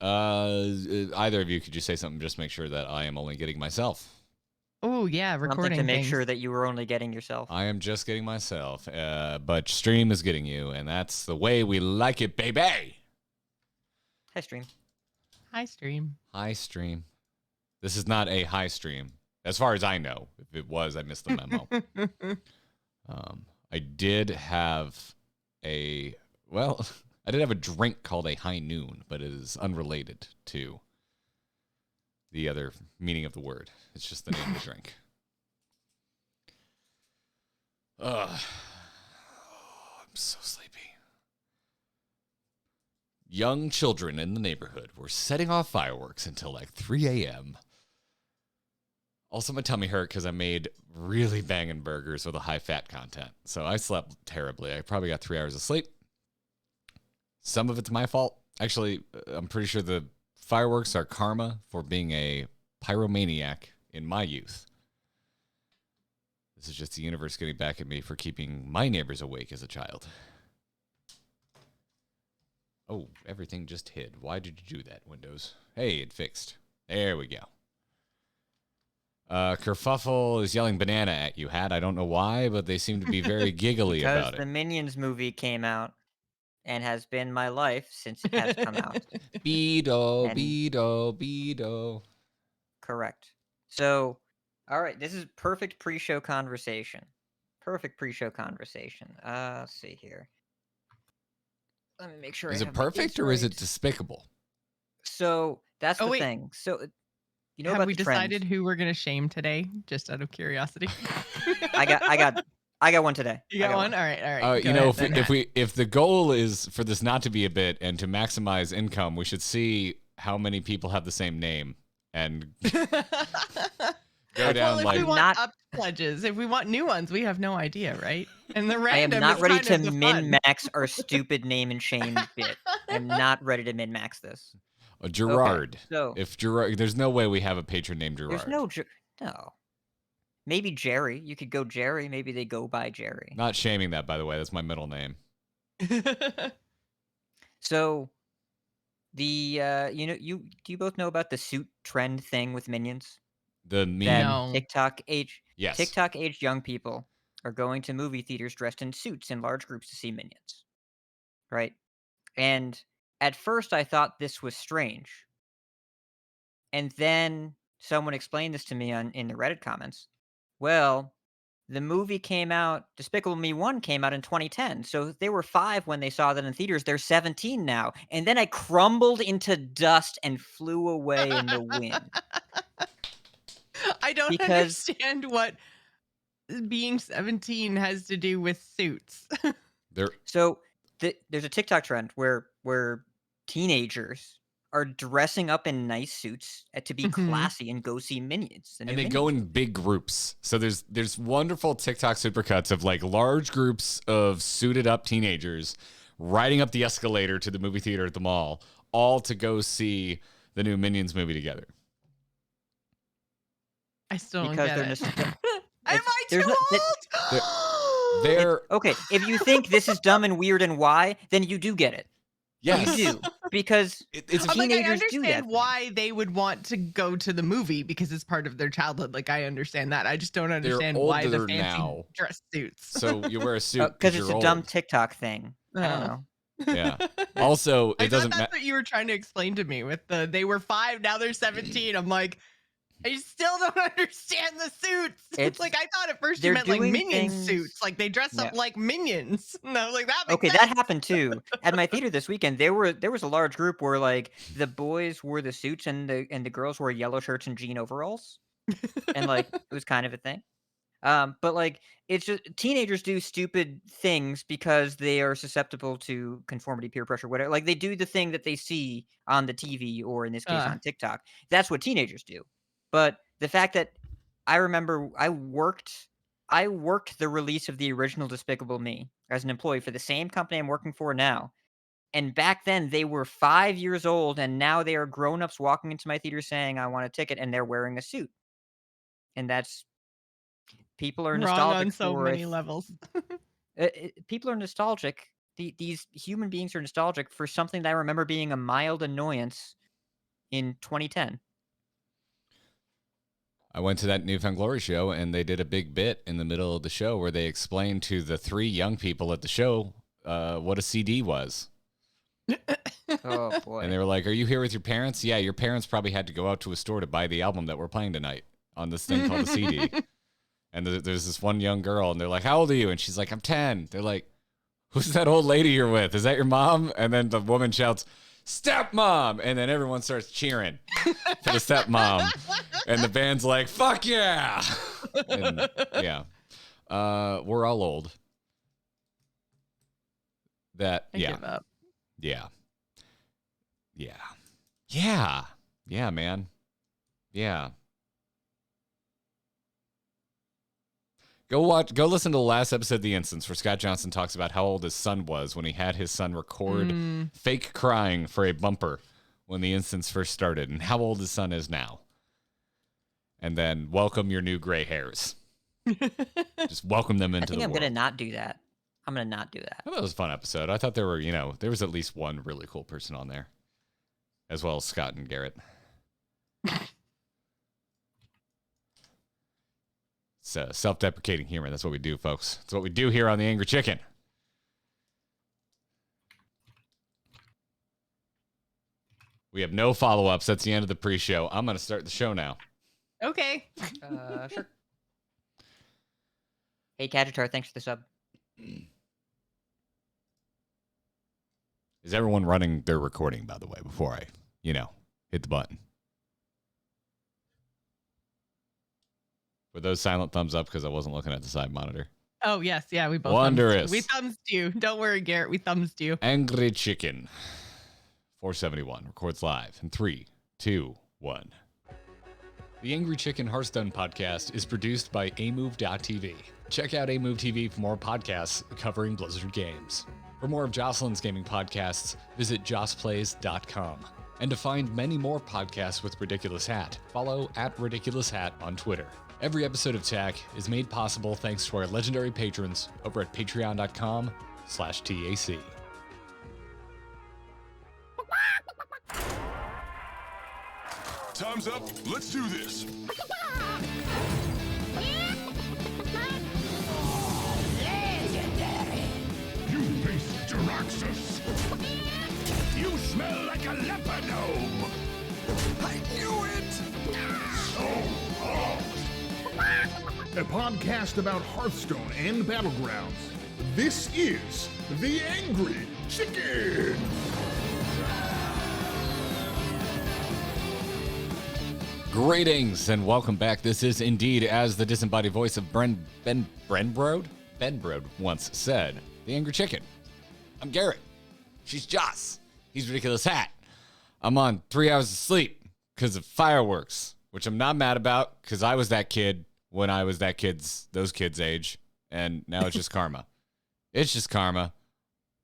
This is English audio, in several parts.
Either of you, could you say something just to make sure that I am only getting myself? Oh, yeah, Something recording to make things. sure that you were only getting yourself. I am just getting myself, but stream is getting you, and that's the way we like it, baby. Hi, stream. Hi, stream. Hi, stream. This is not a high stream, as far as I know. If it was, I missed the memo. I did have I did have a drink called a high noon, but it is unrelated to the other meaning of the word. It's just the name of the drink. I'm so sleepy. Young children in the neighborhood were setting off fireworks until like 3 a.m. Also, my tummy hurt because I made really banging burgers with a high fat content. So I slept terribly. I probably got 3 hours of sleep. Some of it's my fault. Actually, I'm pretty sure the fireworks are karma for being a pyromaniac in my youth. This is just the universe getting back at me for keeping my neighbors awake as a child. Oh, everything just hid. Why did you do that, Windows? Hey, it fixed. There we go. Kerfuffle is yelling banana at you, Hat. I don't know why, but they seem to be very giggly about it. Because the Minions movie came out and has been my life since it has come out. Beedo, And- Beedo. Correct. So, all right, this is perfect pre-show conversation. Perfect pre-show conversation. Let's see here. Let me make sure. Is I it have my perfect dates or is it right. despicable? So that's the wait. thing. So you know Have about we the trends. decided who we're going to shame today, just out of curiosity? I got one today. You got one? All right. You know, if the goal is for this not to be a bit and to maximize income, we should see how many people have the same name and go down if like we want up pledges, if we want new ones, we have no idea, right? And the random I am not is ready kind to of the fun. min-max our stupid name and shame bit. I'm not ready to min-max this. Gerard. Okay, so if Gerard, there's no way we have a patron named Gerard. there's no. Maybe Jerry. You could go Jerry. Maybe they go by Jerry. Not shaming that, by the way. That's my middle name. So, do you both know about the suit trend thing with Minions? The meme. No. TikTok age young people are going to movie theaters dressed in suits in large groups to see Minions. Right? And at first I thought this was strange. And then someone explained this to me in the Reddit comments. Well, the movie came out, Despicable Me 1 came out in 2010. So they were 5 when they saw that in theaters. They're 17 now. And then I crumbled into dust and flew away in the wind. I don't understand what being 17 has to do with suits. So there's a TikTok trend where teenagers are dressing up in nice suits to be classy and go see Minions. And they go in big groups. So there's wonderful TikTok supercuts of like large groups of suited up teenagers riding up the escalator to the movie theater at the mall, all to go see the new Minions movie together. I still don't get it. Am I too old? Okay, if you think this is dumb and weird and why, then you do get it. Yes. You do. Because I teenagers do that. understand why they would want to go to the movie because it's part of their childhood. Like, I understand that. I just don't understand why the fancy dress suits. So you wear a suit because it's a dumb TikTok thing. I don't know. Yeah. Also, it doesn't matter. That's what you were trying to explain to me with they were 5, now they're 17. I'm like, I still don't understand the suits. It's like, I thought at first you meant like Minion suits. Like they dress up like Minions. And I was like, that makes sense. That happened too. At my theater this weekend, there was a large group where like the boys wore the suits and the girls wore yellow shirts and jean overalls. And like it was kind of a thing. But like it's just teenagers do stupid things because they are susceptible to conformity, peer pressure, whatever. Like they do the thing that they see on the TV or in this case on TikTok. That's what teenagers do. But the fact that I remember I worked the release of the original Despicable Me as an employee for the same company I'm working for now. And back then they were 5 years old and now they are grown-ups walking into my theater saying, I want a ticket, and they're wearing a suit. And that's people are nostalgic on so many levels. People are nostalgic. These human beings are nostalgic for something that I remember being a mild annoyance in 2010. I went to that Newfound Glory show, and they did a big bit in the middle of the show where they explained to the 3 young people at the show what a CD was. Oh, boy. And they were like, "Are you here with your parents?" "Yeah, your parents probably had to go out to a store to buy the album that we're playing tonight on this thing called a CD." And there's this one young girl, and they're like, "How old are you?" And she's like, "I'm 10. They're like, "Who's that old lady you're with? Is that your mom?" And then the woman shouts, "Stepmom!" And then everyone starts cheering for the stepmom. And the band's like, "Fuck yeah!" And, yeah. We're all old. I give up. Yeah. Yeah. Yeah. Yeah, man. Yeah. Go listen to the last episode of The Instance where Scott Johnson talks about how old his son was when he had his son record fake crying for a bumper when The Instance first started, and how old his son is now. And then welcome your new gray hairs. Just welcome them into the world. I think I'm going to not do that. I'm going to not do that. I thought it was a fun episode. I thought there was at least one really cool person on there, as well as Scott and Garrett. It's self-deprecating humor. That's what we do, folks. That's what we do here on The Angry Chicken. We have no follow-ups. That's the end of the pre-show. I'm going to start the show now. Okay. Sure. Hey, Cagitar, thanks for the sub. Is everyone running their recording, by the way, before I, hit the button? Were those silent thumbs up because I wasn't looking at the side monitor? Oh, yes. Yeah, we both Wondrous. We thumbs you. Don't worry, Garrett. We thumbs you. Angry Chicken 471 records live in 3, 2, 1. The Angry Chicken Hearthstone podcast is produced by amove.tv. Check out Amove TV for more podcasts covering Blizzard games. For more of Jocelyn's gaming podcasts, visit jossplays.com. And to find many more podcasts with RidiculousHat, follow @RidiculousHat on Twitter. Every episode of TAC is made possible thanks to our legendary patrons over at patreon.com/TAC. Time's up. Let's do this. Legendary. You face Jaraxxus. You smell like a leper gnome. I knew it. So hot. A podcast about Hearthstone and Battlegrounds. This is The Angry Chicken. Greetings and welcome back. This is indeed, as the disembodied voice of Ben Brode once said, The Angry Chicken. I'm Garrett. She's Joce. He's RidiculousHat. I'm on 3 hours of sleep because of fireworks, which I'm not mad about because I was that kid when I was those kids' age, and now it's just karma. It's just karma.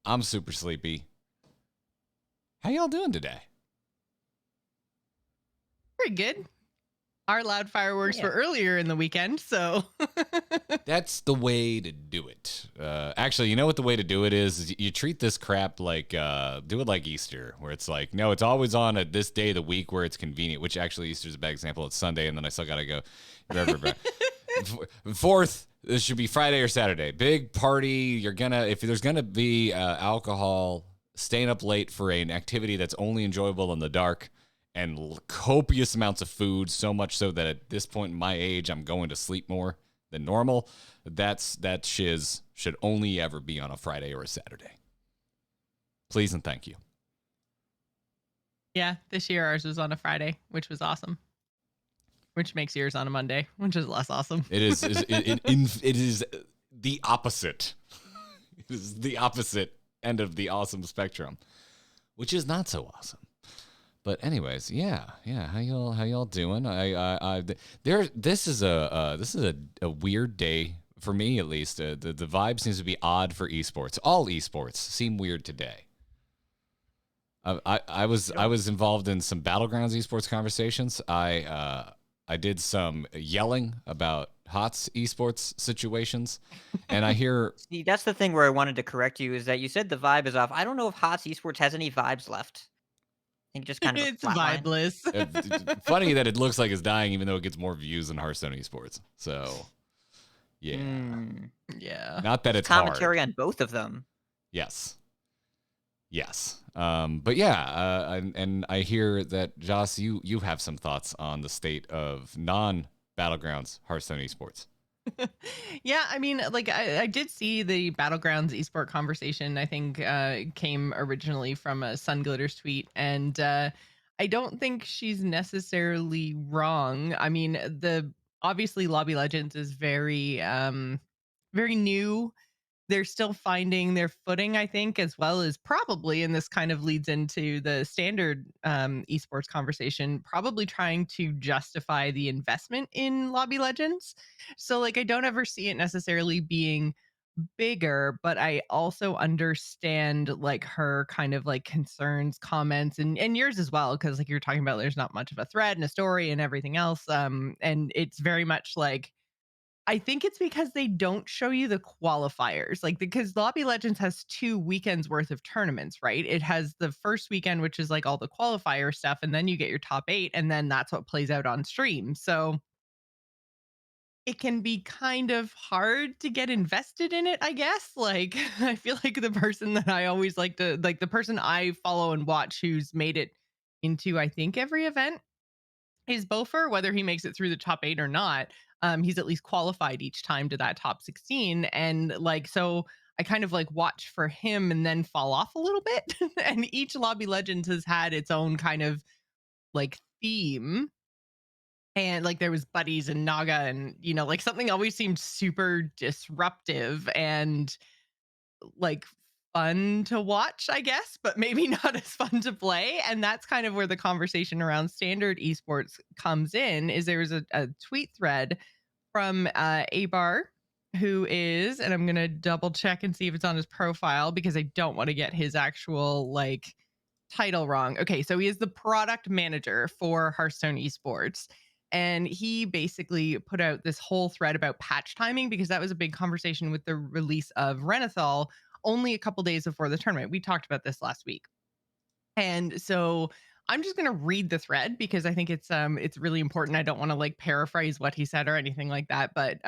I'm super sleepy. How y'all doing today? Pretty good. Our loud fireworks were earlier in the weekend, so. That's the way to do it. Actually, you know what the way to do it is you treat this crap like, do it like Easter, where it's like, no, it's always on at this day of the week where it's convenient, which actually Easter's a bad example. It's Sunday, and then I still got to go. Fourth, this should be Friday or Saturday. Big party. If there's going to be alcohol, staying up late for an activity that's only enjoyable in the dark, and copious amounts of food, so much so that at this point in my age, I'm going to sleep more than normal. That shiz should only ever be on a Friday or a Saturday. Please and thank you. Yeah, this year ours was on a Friday, which was awesome. Which makes yours on a Monday, which is less awesome. It is the opposite. It is the opposite end of the awesome spectrum, which is not so awesome. But anyways, yeah. How y'all doing? This is a weird day for me, at least. The vibe seems to be odd for esports. All esports seem weird today. I was involved in some Battlegrounds esports conversations. I did some yelling about HOTS esports situations, and I hear. See, that's the thing where I wanted to correct you is that you said the vibe is off. I don't know if HOTS esports has any vibes left. think just kind of It's flatline. vibeless. Funny that it looks like it's dying, even though it gets more views than Hearthstone esports. So, yeah. Yeah. Not that it's commentary hard. on both of them. Yes. But yeah, and I hear that, Joce, you have some thoughts on the state of non-Battlegrounds Hearthstone esports. Yeah, I mean, like I did see the Battlegrounds esport conversation. I think came originally from a Sun Glitters tweet, and I don't think she's necessarily wrong. I mean, obviously Lobby Legends is very new. They're still finding their footing, I think, as well as probably, and this kind of leads into the standard esports conversation, probably trying to justify the investment in Lobby Legends. So, like, I don't ever see it necessarily being bigger, but I also understand like her kind of like concerns, comments, and yours as well, because like you're talking about, there's not much of a thread and a story and everything else. And it's very much like, I think it's because they don't show you the qualifiers, like, because Lobby Legends has 2 weekends worth of tournaments, right? It has the first weekend, which is like all the qualifier stuff, and then you get your top 8, and then that's what plays out on stream. So it can be kind of hard to get invested in it, I guess. Like, I feel like the person that I always like to, like, the person I follow and watch who's made it into, I think, every event is Bofer, whether he makes it through the top 8 or not. He's at least qualified each time to that top 16. And like, so I kind of like watch for him and then fall off a little bit. And each Lobby Legends has had its own kind of like theme. And like there was Buddies and Naga, and like something always seemed super disruptive and like fun to watch, I guess, but maybe not as fun to play. And that's kind of where the conversation around standard esports comes in. Is there was a tweet thread from Abar, who is, and I'm gonna double check and see if it's on his profile because I don't want to get his actual like title wrong. Okay, so he is the product manager for Hearthstone Esports. And he basically put out this whole thread about patch timing because that was a big conversation with the release of Renathal only a couple days before the tournament. We talked about this last week. And so I'm just going to read the thread because I think it's really important. I don't want to like paraphrase what he said or anything like that, but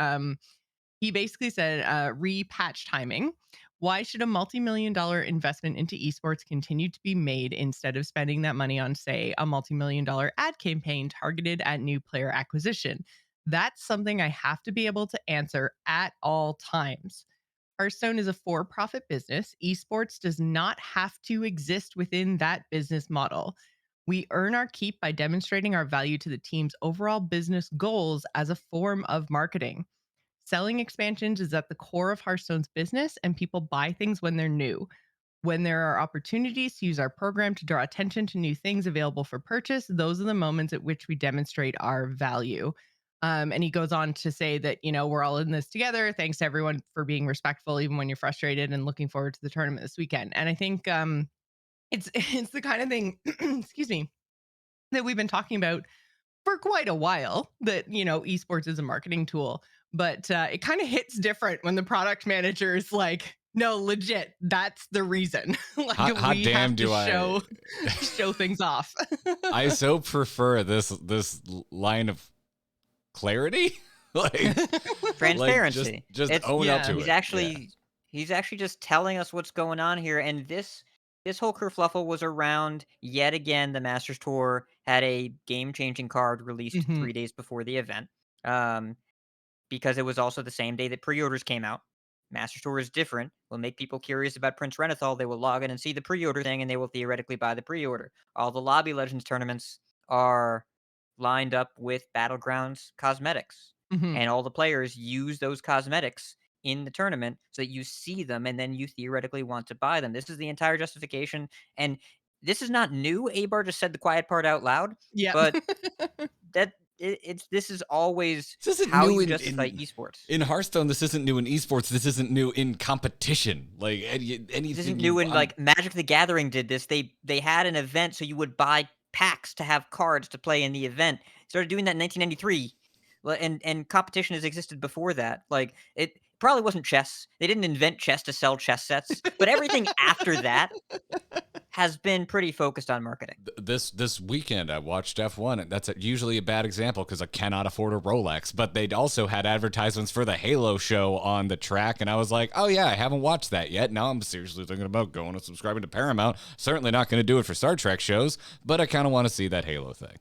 he basically said re-patch timing. Why should a multi-million-dollar investment into esports continue to be made instead of spending that money on, say, a multi-million-dollar ad campaign targeted at new player acquisition? That's something I have to be able to answer at all times. Hearthstone is a for-profit business. Esports does not have to exist within that business model. We earn our keep by demonstrating our value to the team's overall business goals as a form of marketing. Selling expansions is at the core of Hearthstone's business, and people buy things when they're new. When there are opportunities to use our program to draw attention to new things available for purchase, those are the moments at which we demonstrate our value. And he goes on to say that, we're all in this together. Thanks to everyone for being respectful, even when you're frustrated, and looking forward to the tournament this weekend. And I think it's the kind of thing, excuse me, that we've been talking about for quite a while, that esports is a marketing tool, but it kind of hits different when the product manager is like, no, legit, that's the reason. Like, hot we damn have do to show things off. I so prefer this line of clarity. Like transparency. Like just own up to he's it. He's actually just telling us what's going on here. And this whole kerfluffle was around yet again. The Masters Tour had a game-changing card released 3 days before the event, because it was also the same day that pre-orders came out. Masters Tour is different. Will make people curious about Prince Renathal. They will log in and see the pre-order thing, and they will theoretically buy the pre-order. All the Lobby Legends tournaments are lined up with Battlegrounds cosmetics, and all the players use those cosmetics in the tournament so that you see them, and then you theoretically want to buy them. This is the entire justification, and this is not new. Abar just said the quiet part out loud. Yeah, but this is always how you justify esports. In Hearthstone, this isn't new in esports. This isn't new in competition. Like anything. This isn't new in like Magic the Gathering did this. They had an event so you would buy packs to have cards to play in the event. Started doing that in 1993. And competition has existed before that. Like, it probably wasn't chess. They didn't invent chess to sell chess sets, but everything after that has been pretty focused on marketing. This weekend, I watched F1, and that's usually a bad example because I cannot afford a Rolex. But they'd also had advertisements for the Halo show on the track, and I was like, oh yeah, I haven't watched that yet. Now I'm seriously thinking about going and subscribing to Paramount. Certainly not going to do it for Star Trek shows, but I kind of want to see that Halo thing.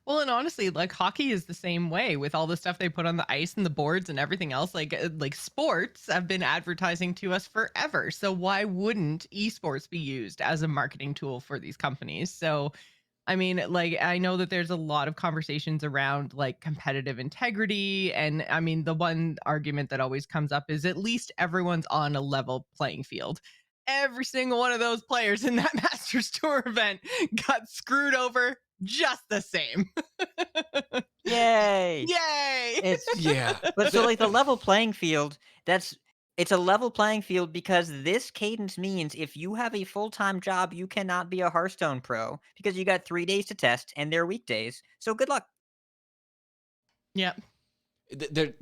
Well, and honestly, like hockey is the same way with all the stuff they put on the ice and the boards and everything else. Like sports have been advertising to us forever. So why wouldn't esports be used as a marketing tool for these companies? So I mean, like, I know that there's a lot of conversations around like competitive integrity. And I mean, the one argument that always comes up is at least everyone's on a level playing field. Every single one of those players in that Masters Tour event got screwed over just the same. Yay! Yay! Yeah. But so like the level playing field, it's a level playing field because this cadence means if you have a full-time job, you cannot be a Hearthstone pro because you got 3 days to test and they're weekdays. So good luck. Yep. There,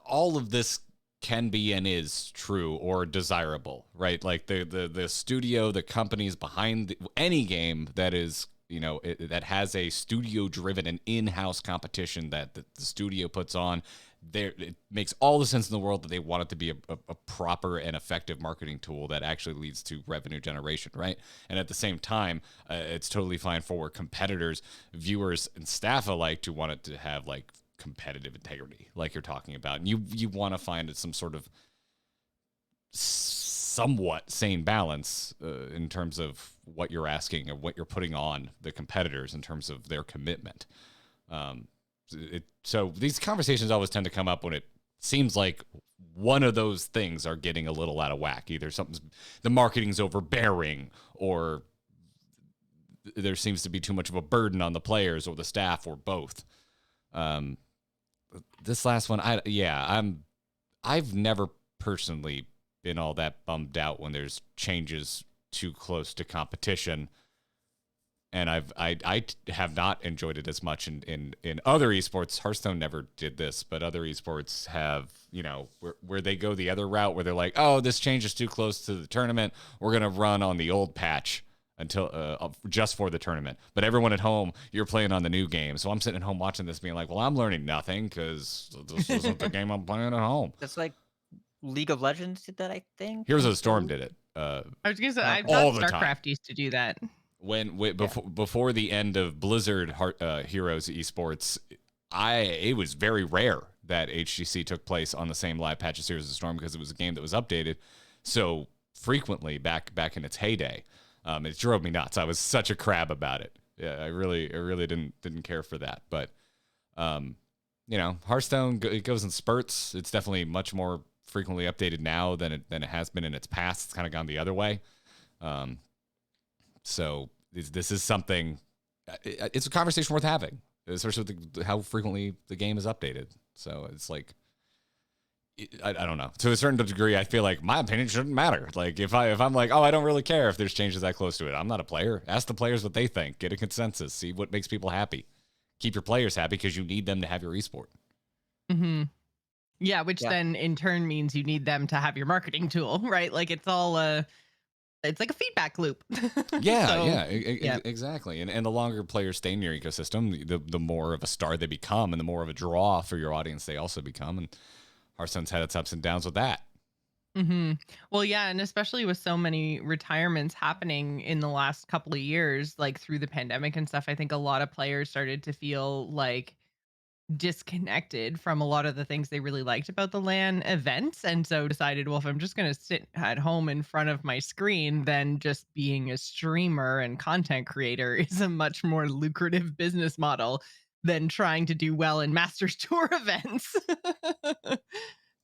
all of this can be and is true or desirable, right? Like the studio, the companies behind any game that is, that has a studio driven and in-house competition that the studio puts on, there, it makes all the sense in the world that they want it to be a proper and effective marketing tool that actually leads to revenue generation, right? And at the same time, it's totally fine for competitors, viewers, and staff alike to want it to have like competitive integrity, like you're talking about, and you want to find some sort of somewhat sane balance in terms of what you're asking and what you're putting on the competitors in terms of their commitment. So these conversations always tend to come up when it seems like one of those things are getting a little out of whack. Either the marketing's overbearing, or there seems to be too much of a burden on the players or the staff, or both. This last one, I've never personally been all that bummed out when there's changes too close to competition. And I have not enjoyed it as much in other esports. Hearthstone never did this, but other esports have, where they go the other route, where they're like, oh, this change is too close to the tournament, we're going to run on the old patch until just for the tournament. But everyone at home, you're playing on the new game. So I'm sitting at home watching this being like, well, I'm learning nothing because this isn't the game I'm playing at home. That's like League of Legends did that, I think. Here's a Storm did it. I was going to say, I all thought the StarCraft time. used to do that. Before the end of Blizzard Heroes esports, it was very rare that HGC took place on the same live patch as Heroes of the Storm because it was a game that was updated so frequently back in its heyday. It drove me nuts. I was such a crab about it. Yeah, I really didn't care for that. But Hearthstone, it goes in spurts. It's definitely much more frequently updated now than it has been in its past. It's kind of gone the other way. So this is something. It's a conversation worth having, especially with how frequently the game is updated. So it's like, I don't know. To a certain degree, I feel like my opinion shouldn't matter. Like if I'm like, oh, I don't really care if there's changes that close to it. I'm not a player. Ask the players what they think. Get a consensus. See what makes people happy. Keep your players happy because you need them to have your esport. Mm-hmm. Yeah, which then in turn means you need them to have your marketing tool, right? Like it's all it's like a feedback loop. Exactly. And the longer players stay in your ecosystem, the more of a star they become, and the more of a draw for your audience they also become. And Hearthstone's had its ups and downs with that. Mm-hmm. Well, yeah, and especially with so many retirements happening in the last couple of years, like through the pandemic and stuff, I think a lot of players started to feel like disconnected from a lot of the things they really liked about the LAN events, and so decided, well, if I'm just going to sit at home in front of my screen, then just being a streamer and content creator is a much more lucrative business model than trying to do well in Masters Tour events.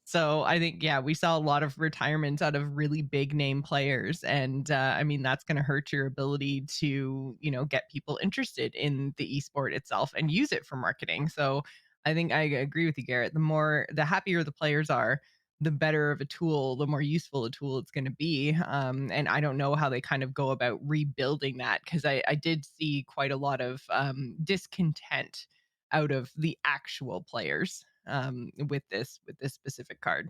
So I think, we saw a lot of retirements out of really big name players. And I mean, that's going to hurt your ability to, get people interested in the esport itself and use it for marketing. So I think I agree with you, Garrett. The happier the players are, the better of a tool, the more useful a tool it's going to be. And I don't know how they kind of go about rebuilding that, because I did see quite a lot of discontent out of the actual players with this specific card.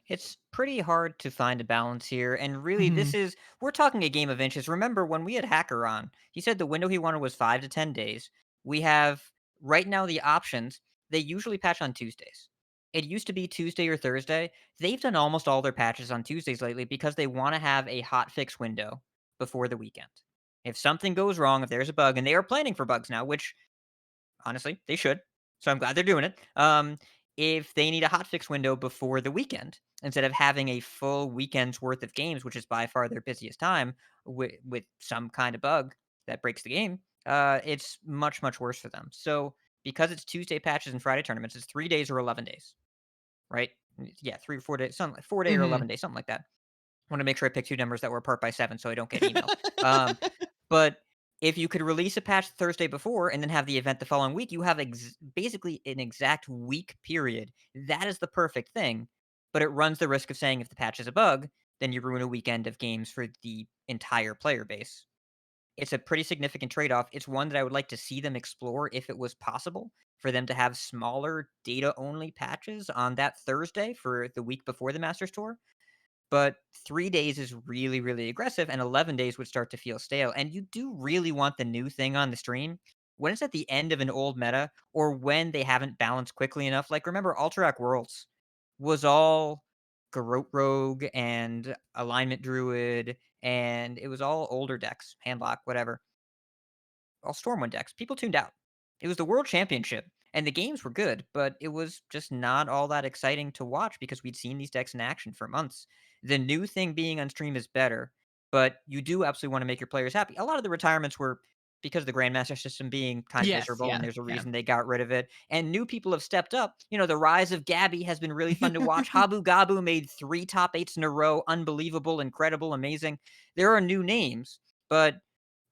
It's pretty hard to find a balance here, and really, Hmm. we're talking a game of inches. Remember when we had Hacker on, he said the window he wanted was 5 to 10 days. We have right now the options, they usually patch on Tuesdays. It used to be Tuesday or Thursday. They've done almost all their patches on Tuesdays lately because they wanna have a hot fix window before the weekend. If something goes wrong, if there's a bug, and they are planning for bugs now, which honestly, they should. So I'm glad they're doing it. If they need a hotfix window before the weekend, instead of having a full weekend's worth of games, which is by far their busiest time, with some kind of bug that breaks the game, it's much, much worse for them. So because it's Tuesday patches and Friday tournaments, it's 3 days or 11 days, right? Yeah, 3 or 4 days, something like 4 day or Hmm. 11 days, something like that. I want to make sure I pick two numbers that were apart by 7 so I don't get emailed. Um, but if you could release a patch Thursday before and then have the event the following week, you have basically an exact week period. That is the perfect thing. But it runs the risk of saying if the patch is a bug, then you ruin a weekend of games for the entire player base. It's a pretty significant trade off. It's one that I would like to see them explore if it was possible for them to have smaller data only patches on that Thursday for the week before the Masters Tour, but 3 days is really, really aggressive, and 11 days would start to feel stale, and you do really want the new thing on the stream when it's at the end of an old meta or when they haven't balanced quickly enough. Like, remember, Alterac Worlds was all Garrote Rogue and Alignment Druid, and it was all older decks, Handlock, whatever, all Stormwind decks. People tuned out. It was the World Championship, and the games were good, but it was just not all that exciting to watch because we'd seen these decks in action for months. The new thing being on stream is better, but you do absolutely want to make your players happy. A lot of the retirements were because of the Grandmaster system being kind of Yes. miserable, and Yeah. there's a Yeah. reason they got rid of it. And new people have stepped up. The rise of Gabby has been really fun to watch. Habu Gabu made 3 top 8s in a row. Unbelievable, incredible, amazing. There are new names, but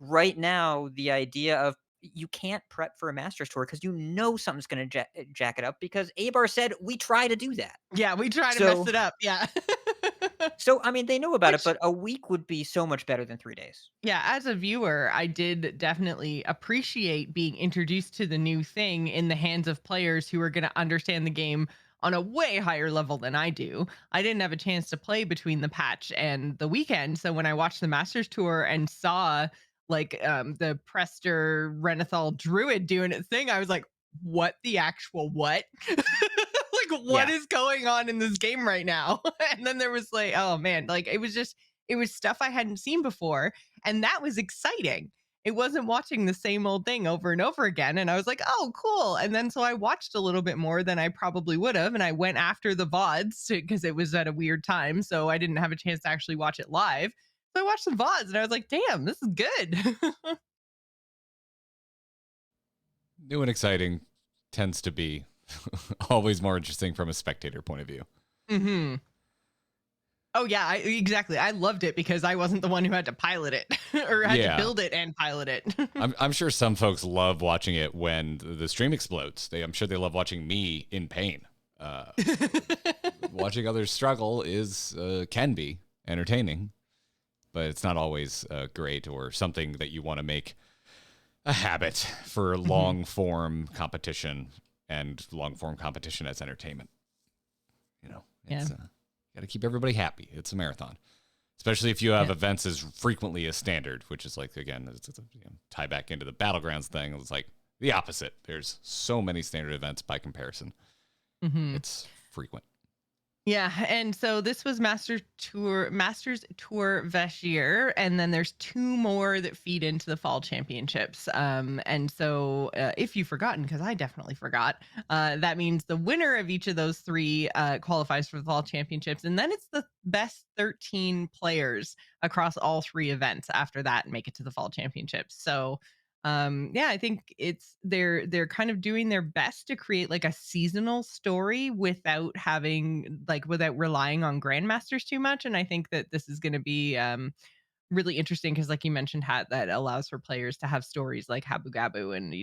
right now, the idea of you can't prep for a Masters tour because something's going to jack it up because Abar said we try to do that. Yeah. We try to mess So, it up. Yeah. I mean, they know about it, Which, but a week would be so much better than 3 days. yeah, as a viewer, I did definitely appreciate being introduced to the new thing in the hands of players who are going to understand the game on a way higher level than I do. I didn't have a chance to play between the patch and the weekend. So when I watched the Masters Tour and saw the Prester Renathal Druid doing its thing, I was like, what the actual what? Like, what Yeah. is going on in this game right now? And then there was like, oh man, like it was stuff I hadn't seen before, and that was exciting. It wasn't watching the same old thing over and over again, and I was like, "Oh, cool." And then so I watched a little bit more than I probably would have, and I went after the VODs because it was at a weird time, so I didn't have a chance to actually watch it live. So I watched some VODs and I was like, "Damn, this is good." New and exciting tends to be always more interesting from a spectator point of view. Mhm. Oh yeah, exactly. I loved it because I wasn't the one who had to pilot it or had to Yeah. build it and pilot it. I'm sure some folks love watching it when the stream explodes. I'm sure they love watching me in pain. Watching others struggle can be entertaining, but it's not always great or something that you want to make a habit for Mhm. long form competition and long form competition as entertainment. Yeah. It's got to keep everybody happy. It's a marathon, especially if you have Yeah. events as frequently as standard, which is like, again, tie back into the battlegrounds thing. It's like the opposite. There's so many standard events by comparison. Mhm. It's frequent. Yeah, and so this was Masters Tour Vashir, and then there's 2 more that feed into the fall championships. And so if you've forgotten, because I definitely forgot, that means the winner of each of those 3 qualifies for the fall championships, and then it's the best 13 players across all 3 events after that make it to the fall championships. So yeah, I think they're kind of doing their best to create like a seasonal story without relying on grandmasters too much, and I think that this is going to be really interesting because like you mentioned, Hat, that allows for players to have stories like Habu Gabu and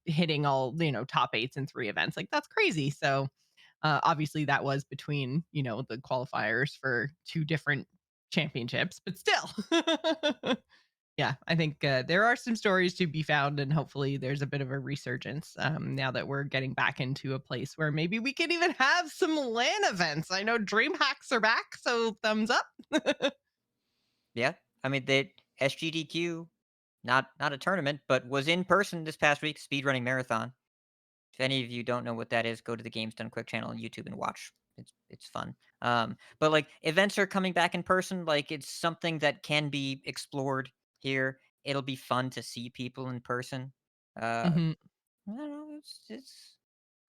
hitting all top 8s in 3 events. Like, that's crazy. So obviously that was between the qualifiers for 2 different championships, but still. Yeah, I think there are some stories to be found, and hopefully there's a bit of a resurgence now that we're getting back into a place where maybe we can even have some LAN events. I know Dream Hacks are back, so thumbs up. Yeah, I mean, SGDQ, not a tournament, but was in person this past week, speedrunning marathon. If any of you don't know what that is, go to the Games Done Quick channel on YouTube and watch. It's fun. But like events are coming back in person. Like it's something that can be explored here. It'll be fun to see people in person. Mhm. I don't know.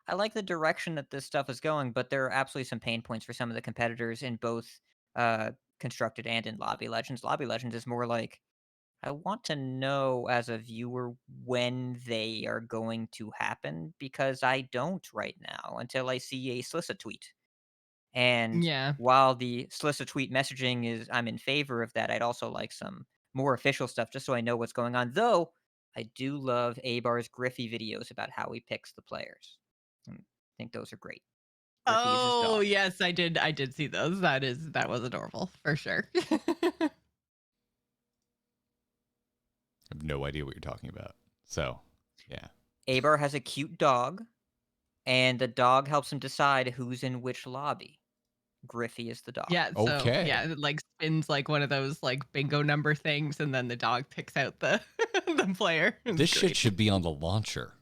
I like the direction that this stuff is going, but there are absolutely some pain points for some of the competitors in both constructed and in Lobby Legends. Lobby Legends is more like, I want to know as a viewer when they are going to happen because I don't right now until I see a Slissa tweet. And Yeah. while the Slissa tweet messaging is, I'm in favor of that, I'd also like some more official stuff just so I know what's going on. Though I do love Abar's Griffey videos about how he picks the players. I think those are great. Griffey is his Oh dog. yes, I did see those. That was adorable for sure. I have no idea what you're talking about. So, yeah. Abar has a cute dog, and the dog helps him decide who's in which lobby. Griffey is the dog. Yeah, so Okay. yeah, it like spins like one of those like bingo number things, and then the dog picks out the the player. This shit should be on the launcher.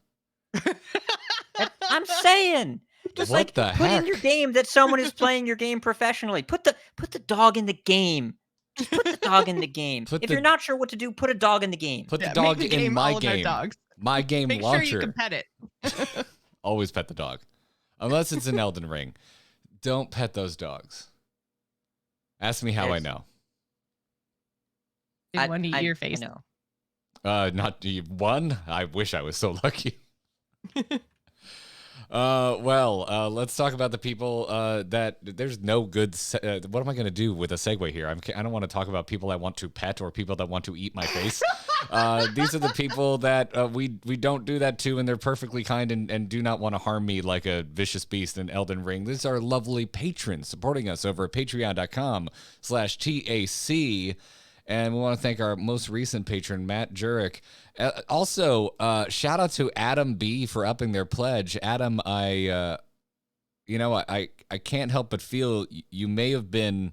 I'm saying, just What like the put heck? in your game that someone is playing your game professionally. Put the dog in the game. Just put the dog in the game. If you're not sure what to do, put a dog in the game. Put the Yeah, dog make the in game my all about game. dogs. My game Make launcher. sure you can pet it. Always pet the dog. Unless it's an Elden Ring. Don't pet those dogs. Ask me how I know. Did one eat your I face? know. Not one. I wish I was so lucky. Let's talk about the people that there's no good. What am I going to do with a segue here? I don't want to talk about people I want to pet or people that want to eat my face. These are the people that we don't do that to, and they're perfectly kind and do not want to harm me like a vicious beast in Elden Ring. These are lovely patrons supporting us over at patreon.com/TAC. And we want to thank our most recent patron, Matt Jurek. Also, shout out to Adam B for upping their pledge. Adam, I can't help but feel you may have been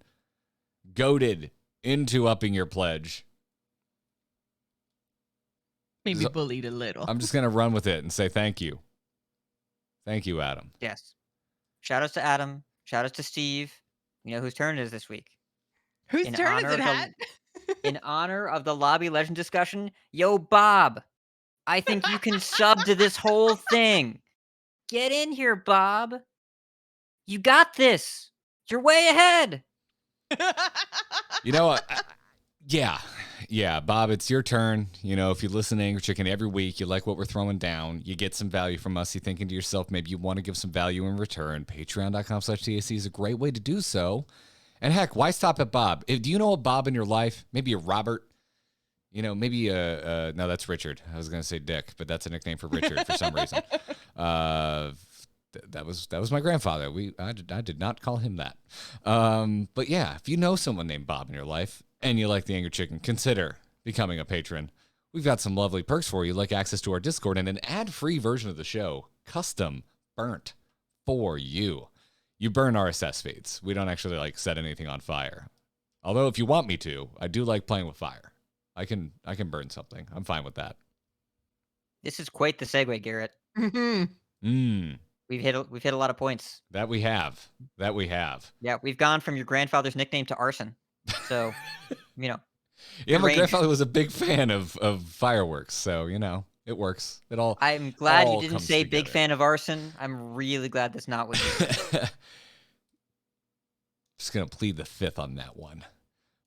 goaded into upping your pledge. Maybe bullied a little. I'm just going to run with it and say thank you. Thank you, Adam. Yes. Shout outs to Adam. Shout outs to Steve. You know whose turn it is this week. Whose turn is it, Hat? In honor of the Lobby Legend discussion, yo, Bob, I think you can sub to this whole thing. Get in here, Bob. You got this. You're way ahead. You know what? Yeah, Bob, it's your turn. You know, if you listen to Angry Chicken every week, you like what we're throwing down, you get some value from us, you're thinking to yourself, maybe you want to give some value in return. Patreon.com/TAC is a great way to do so. And heck, why stop at Bob? Do you know a Bob in your life? Maybe a Robert? You know, maybe no, that's Richard. I was going to say Dick, but that's a nickname for Richard for some reason. That was my grandfather. I did not call him that. But yeah, if you know someone named Bob in your life and you like the Angry Chicken, consider becoming a patron. We've got some lovely perks for you, like access to our Discord and an ad-free version of the show, custom burnt for you. You burn RSS feeds. We don't actually like set anything on fire. Although if you want me to, I do like playing with fire. I can burn something. I'm fine with that. This is quite the segue, Garrett. Mm-hmm. We've hit a lot of points. That we have. Yeah, we've gone from your grandfather's nickname to arson. So, you know. Yeah, my grandfather was a big fan of fireworks, so you know it works. I'm glad you didn't say big fan of arson. I'm really glad that's not what you said. Just gonna plead the fifth on that one.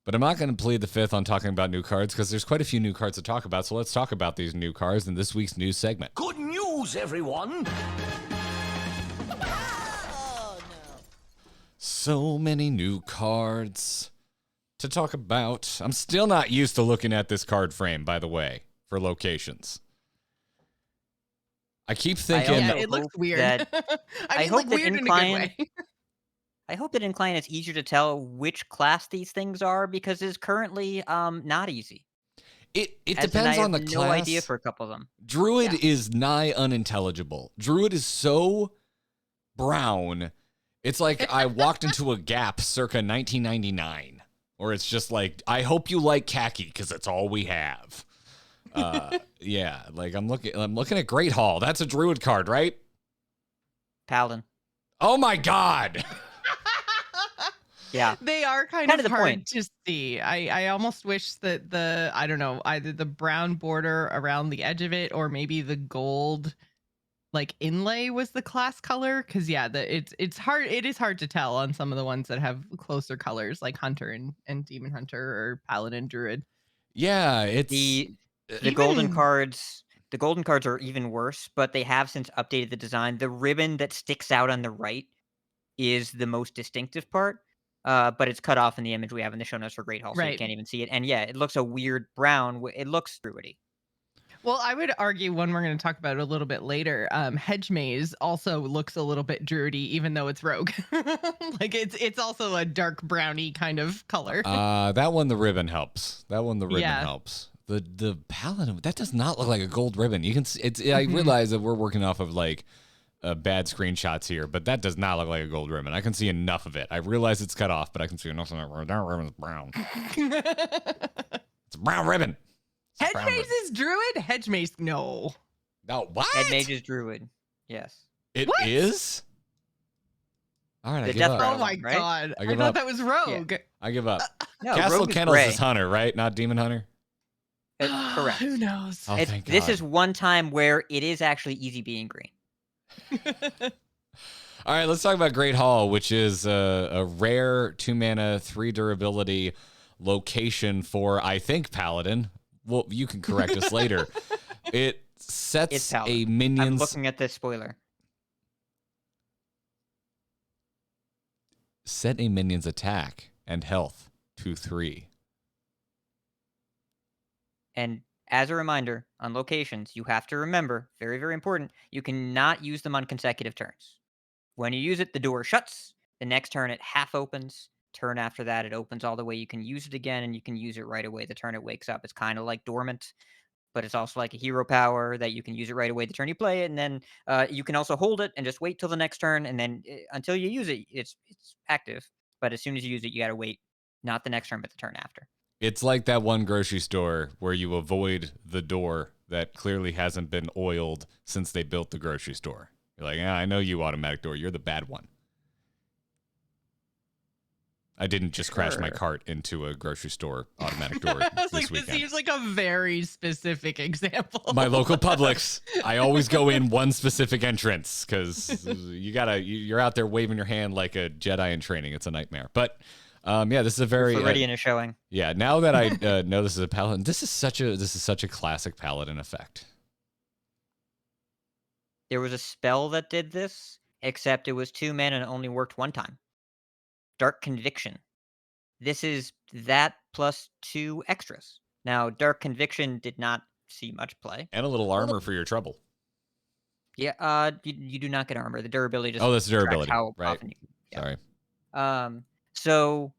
But I'm not going to plead the fifth on talking about new cards because there's quite a few new cards to talk about. So let's talk about these new cards in this week's news segment. Good news, everyone! Oh, no. So many new cards to talk about. I'm still not used to looking at this card frame, by the way, for locations. I keep thinking... Yeah, it looks weird. I hope weird in a good way. I hope that in client it's easier to tell which class these things are because it's currently not easy. It As in, depends I on the have class. no idea for a couple of them. Druid is nigh unintelligible. Druid is so brown. It's like I walked into a Gap circa 1999, or it's just like, I hope you like khaki because it's all we have. Yeah, like I'm looking at Great Hall. That's a Druid card, right? Paladin. Oh my God. Yeah. They are kind of the hard point. to see. I almost wish that I don't know, either the brown border around the edge of it or maybe the gold like inlay was the class color, because it's hard, it is hard to tell on some of the ones that have closer colors like Hunter and Demon Hunter or Paladin Druid. Yeah, it's the golden cards. The golden cards are even worse, but they have since updated the design. The ribbon that sticks out on the right is the most distinctive part, but it's cut off in the image we have in the show notes for Great Hall, so you can't even see it. And yeah, it looks a weird brown. It looks druidy. Well, I would argue one we're going to talk about a little bit later. Hedge Maze also looks a little bit druidy, even though it's rogue. Like it's also a dark browny kind of color. That one the ribbon helps. Helps. The Paladin, that does not look like a gold ribbon. You can see it's. I realize that we're working off of like bad screenshots here, but that does not look like a gold ribbon. I can see enough of it. I realize it's cut off, but I can see enough of it. That ribbon's brown. It's a brown ribbon. Hedge Maze is druid? Hedge Maze, no. No, what? Hedge Mage is druid. Yes. It is? All right, I give up. Oh my God. I thought that was rogue. Yeah. I give up. No, Castle rogue Kennels is Hunter, right? Not Demon Hunter? Correct. Who knows? Oh, thank God. This is one time where it is actually easy being green. All right, let's talk about Great Hall, which is a rare 2-mana, 3 durability location for, I think, Paladin. Well, you can correct us later. It sets a minions. I'm looking at this spoiler. Set a minion's attack and health to 3. And as a reminder, on locations, you have to remember, very, very important, you cannot use them on consecutive turns. When you use it, the door shuts. The next turn, it half opens. Turn after that, it opens all the way. You can use it again, and you can use it right away. The turn it wakes up, it's kind of like dormant, but it's also like a hero power that you can use it right away the turn you play it, and then you can also hold it and just wait till the next turn, and then until you use it, it's active. But as soon as you use it, you got to wait, not the next turn, but the turn after. It's like that one grocery store where you avoid the door that clearly hasn't been oiled since they built the grocery store. You're like, I know you, automatic door. You're the bad one. I didn't just crash my cart into a grocery store automatic door this weekend. This seems like a very specific example. My local Publix. I always go in one specific entrance because you're out there waving your hand like a Jedi in training. It's a nightmare. But yeah, this is a very Floridian is showing. Yeah, now that I know this is a Paladin, this is such a classic Paladin effect. There was a spell that did this, except it was 2 mana and it only worked one time. Dark Conviction. This is that plus 2 extras. Now, Dark Conviction did not see much play. And a little armor for your trouble. Yeah, you do not get armor. The durability just that's durability. How right. Often Sorry. So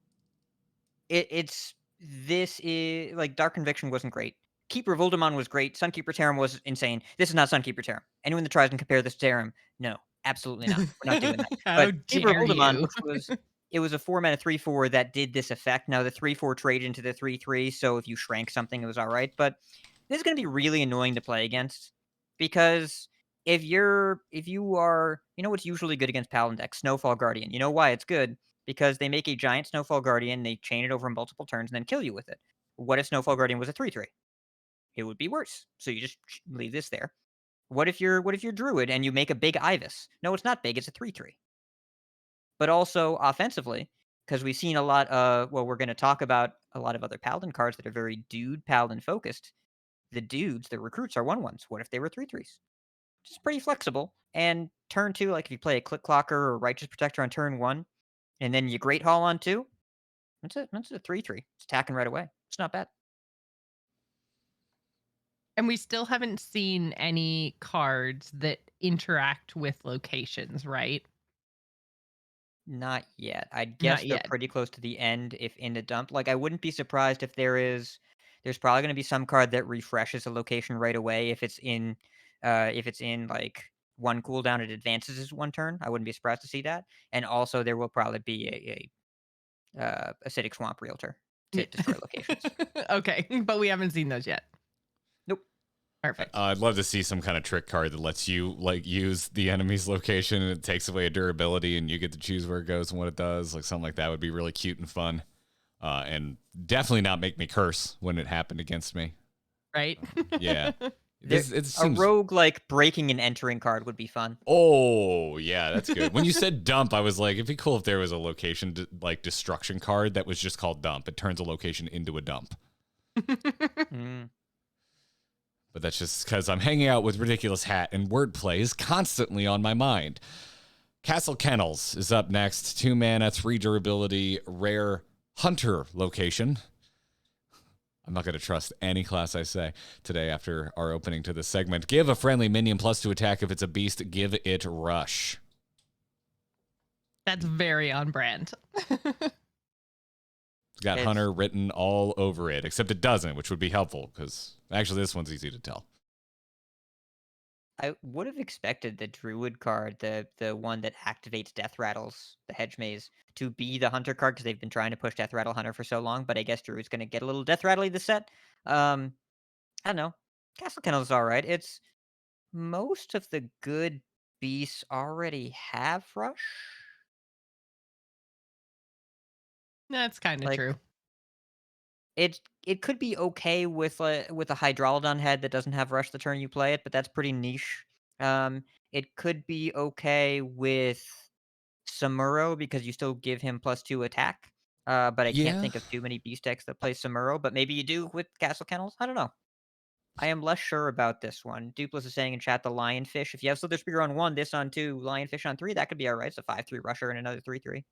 this is like Dark Conviction wasn't great. Keeper Voldemon was great. Sunkeeper Tarim was insane. This is not Sunkeeper Tarim. Anyone that tries and compare this to Tarim, no, absolutely not. We're not doing that. But Keeper Voldemon, it was a 4-mana 3/4 that did this effect. Now the 3/4 traded into the 3/3, so if you shrank something, it was all right. But this is going to be really annoying to play against because if you are, what's usually good against Paladin decks? Snowfall Guardian. You know why it's good? Because they make a giant Snowfall Guardian, they chain it over multiple turns, and then kill you with it. What if Snowfall Guardian was a 3/3? It would be worse. So you just leave this there. What if you're Druid and you make a big Ibis? No, it's not big. It's a 3/3. But also offensively, because we've seen a lot of, we're going to talk about a lot of other Paladin cards that are very dude Paladin focused. The dudes, the recruits are 1/1s. What if they were 3/3s? Which is pretty flexible. And turn 2, like if you play a Click Clocker or Righteous Protector on turn 1, and then you Great Hall on 2, that's a 3/3. It's attacking right away. It's not bad. And we still haven't seen any cards that interact with locations, right? Not yet. I'd guess they're pretty close to the end if in the dump. Like, I wouldn't be surprised if there is There's probably going to be some card that refreshes a location right away if it's in like one cooldown, it advances as one turn. I wouldn't be surprised to see that. And also, there will probably be a acidic swamp realtor to destroy locations. Okay, but we haven't seen those yet. Nope. Perfect. I'd love to see some kind of trick card that lets you like use the enemy's location and it takes away a durability and you get to choose where it goes and what it does. Like something like that would be really cute and fun. And definitely not make me curse when it happened against me. Right? Yeah. A rogue like breaking and entering card would be fun. Oh, yeah, that's good. When you said dump, I was like, it'd be cool if there was a location like destruction card that was just called dump. It turns a location into a dump. But that's just because I'm hanging out with RidiculousHat and wordplay is constantly on my mind. Castle Kennels is up next. 2 mana, 3 durability, rare hunter location. I'm not going to trust any class I say today after our opening to this segment. Give a friendly minion +2 attack. If it's a beast, give it rush. That's very on brand. It's got Hunter written all over it, except it doesn't, which would be helpful because actually this one's easy to tell. I would have expected the Druid card, the one that activates Death Rattles, the Hedge Maze, to be the Hunter card because they've been trying to push Death Rattle Hunter for so long. But I guess Druid's going to get a little Death Rattly this set. I don't know. Castle Kennel is all right. It's most of the good beasts already have Rush. That's kind of true. It could be okay with a Hydralodon head that doesn't have Rush the turn you play it, but that's pretty niche. It could be okay with Samuro because you still give him +2 attack. But I can't think of too many beast decks that play Samuro, but maybe you do with Castle Kennels. I don't know. I am less sure about this one. Dupless is saying in chat the Lionfish. If you have Slither Spear on 1, this on 2, Lionfish on 3, that could be alright. It's a 5/3 rusher and another 3/3.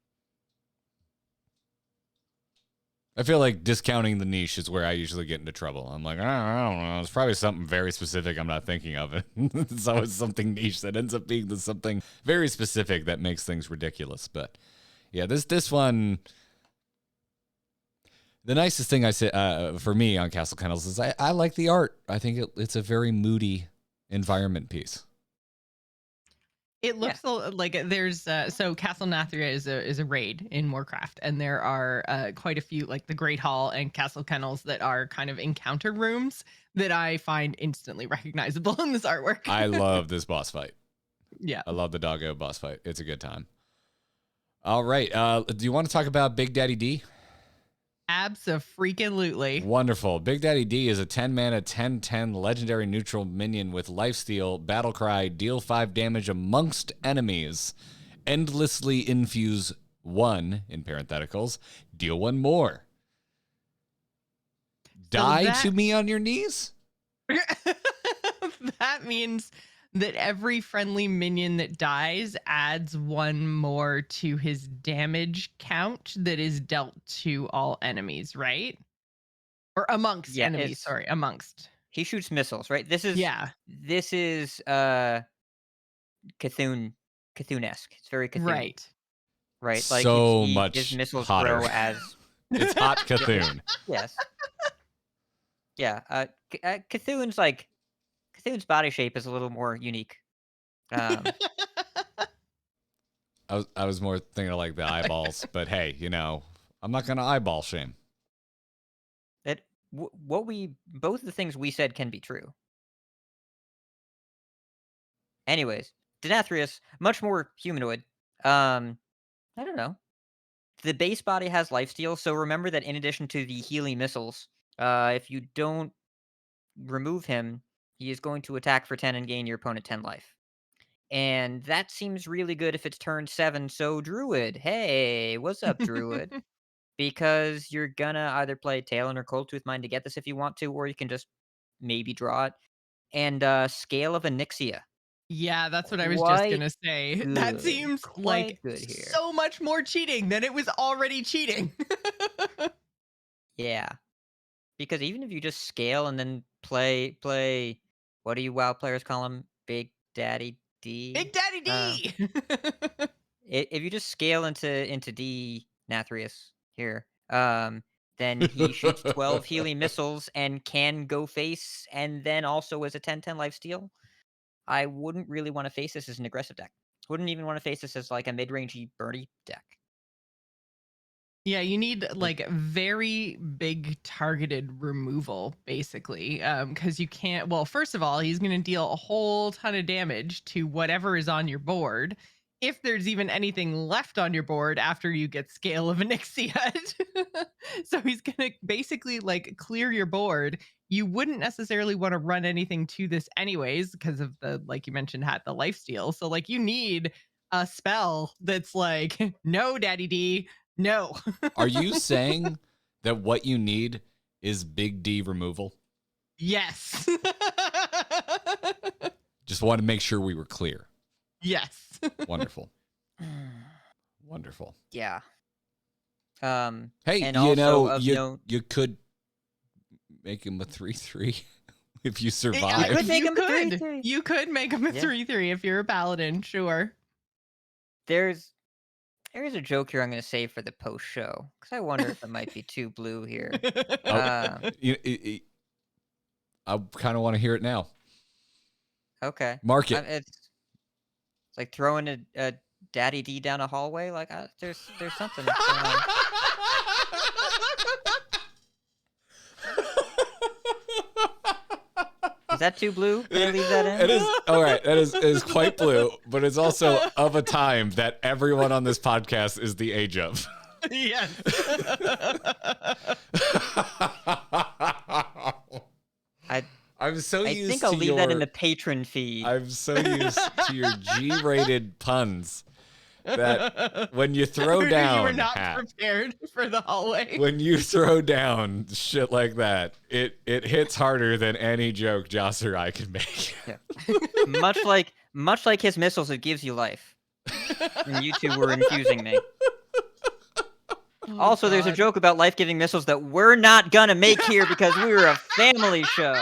I feel like discounting the niche is where I usually get into trouble. I'm like, I don't know. It's probably something very specific I'm not thinking of. It's always something niche that ends up being something very specific that makes things ridiculous. But yeah, this one, the nicest thing I say for me on Castle Kennels is I like the art. I think it's a very moody environment piece. It looks like there's so Castle Nathria is a raid in Warcraft, and there are quite a few like the Great Hall and Castle Kennels that are kind of encounter rooms that I find instantly recognizable in this artwork. I love this boss fight. Yeah, I love the doggo boss fight. It's a good time. All right, do you want to talk about Big Daddy D? Abso-freaking-lutely. Wonderful. Big Daddy D is a 10 mana, 10/10 legendary neutral minion with lifesteal, battle cry, deal 5 damage amongst enemies, endlessly infuse 1, in parentheticals, deal 1 more. Die to me on your knees? That means that every friendly minion that dies adds 1 more to his damage count that is dealt to all enemies, right? Or amongst enemies, sorry, amongst. He shoots missiles, right? This is Cthulhu-esque. It's very Cthulhu. Right. Right. Like so much his missiles hotter. grow as it's hot Cthulhu. Yes. Yeah. Cthulhu's body shape is a little more unique. I was more thinking of like the eyeballs, but hey, I'm not gonna eyeball shame. Both of the things we said can be true. Anyways, Denathrius, much more humanoid. I don't know. The base body has lifesteal, so remember that in addition to the healing missiles, if you don't remove him, he is going to attack for 10 and gain your opponent 10 life. And that seems really good if it's turn 7. So Druid, hey, what's up, Druid? Because you're gonna either play Talon or Coldtooth Mine to get this if you want to, or you can just maybe draw it. And Scale of Onyxia. Yeah, that's what I was just gonna say. Good. That seems like good here. so much more cheating than it was already cheating. Yeah. Because even if you just scale and then play what do you WoW players call him? Big Daddy D? Big Daddy D! If you just scale into D Nathrius here, then he shoots 12 healing missiles and can go face, and then also as a 10/10 lifesteal. I wouldn't really want to face this as an aggressive deck. Wouldn't even want to face this as like a mid-rangey birdie deck. Yeah, you need like very big targeted removal, basically, because you can't. Well, first of all, he's going to deal a whole ton of damage to whatever is on your board. If there's even anything left on your board after you get Scale of Onyxiad. So he's going to basically like clear your board. You wouldn't necessarily want to run anything to this anyways, because of the, like you mentioned, Hat, the lifesteal. So like you need a spell that's like, no, Daddy D, no. Are you saying that what you need is big D removal? Yes. Just want to make sure we were clear. Yes. Wonderful. Wonderful. Yeah. Hey, and you also know, you could make him a 3/3 if you survive. You could make him a 3/3. You could make him a 3/3 if you're a paladin, sure. There is a joke here I'm going to save for the post show because I wonder if it might be too blue here. I kind of want to hear it now. Okay. Mark it. It's like throwing a Daddy D down a hallway. Like there's something going on. Is that too blue? Can I leave that in? It is. All right. It is quite blue, but it's also of a time that everyone on this podcast is the age of. Yes. I'm so used to I think I'll leave that in the patron feed. I'm so used to your G-rated puns that when you throw down, you were not prepared for the hallway. When you throw down shit like that, it hits harder than any joke Joce or I can make. Yeah. much like his missiles, it gives you life. And you two were infusing me. Also, there's a joke about life-giving missiles that we're not gonna make here because we're a family show.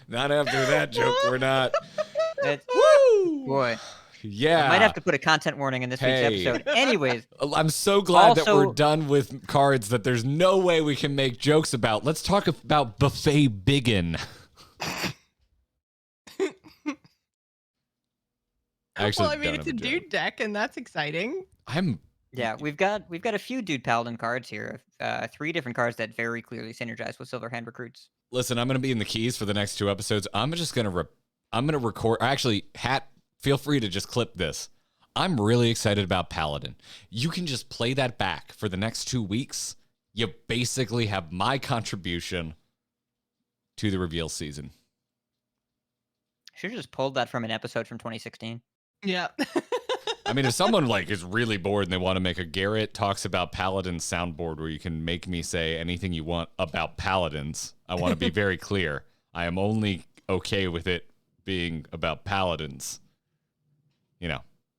Not after that joke, we're not. Woo! Boy. Yeah. I might have to put a content warning in this week's episode. Anyways. I'm so glad that we're done with cards that there's no way we can make jokes about. Let's talk about Buffet Biggin. Well, I mean, it's a dude deck, and that's exciting. Yeah, we've got a few dude paladin cards here. 3 different cards that very clearly synergize with Silverhand recruits. Listen, I'm going to be in the keys for the next 2 episodes. I'm going to record. Actually, Hat, feel free to just clip this. I'm really excited about Paladin. You can just play that back for the next 2 weeks. You basically have my contribution to the reveal season. Should have just pulled that from an episode from 2016. Yeah. I mean, if someone is really bored and they want to make a Garrett talks about Paladin soundboard where you can make me say anything you want about Paladins, I want to be very clear. I am only okay with it being about Paladins.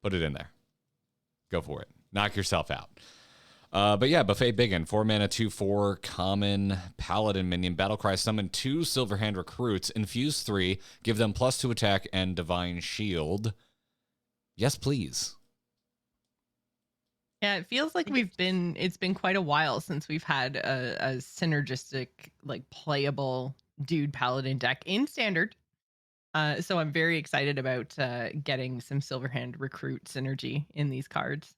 Put it in there. Go for it. Knock yourself out. But yeah, Buffet Biggin, 4 mana, 2/4 common Paladin minion. Battlecry, summon 2 Silverhand recruits, infuse 3, give them +2 attack and Divine Shield. Yes, please. Yeah, it feels like it's been quite a while since we've had a synergistic, playable dude paladin deck in standard. So I'm very excited about getting some Silverhand recruit synergy in these cards.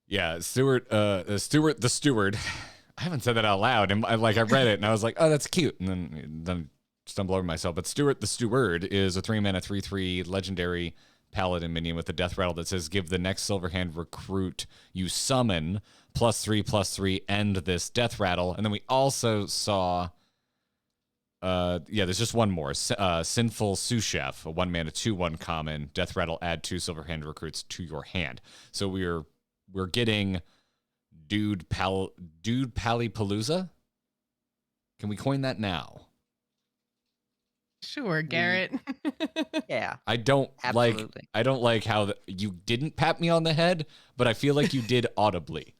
Yeah, Stewart the Steward. I haven't said that out loud, and I read it and I was like, oh, that's cute, and then stumble over myself. But Stewart the Steward is a 3 mana 3/3 legendary Paladin minion with a death rattle that says give the next Silverhand recruit you summon +3/+3 end this death rattle. And then we also saw there's just one more. Sinful Sous Chef, a 1 mana 2/1 common death rattle, add 2 Silverhand recruits to your hand. So we're getting Dude Pallypalooza. Can we coin that now? Sure, Garrett. Yeah. I don't like how you didn't pat me on the head, but I feel like you did audibly.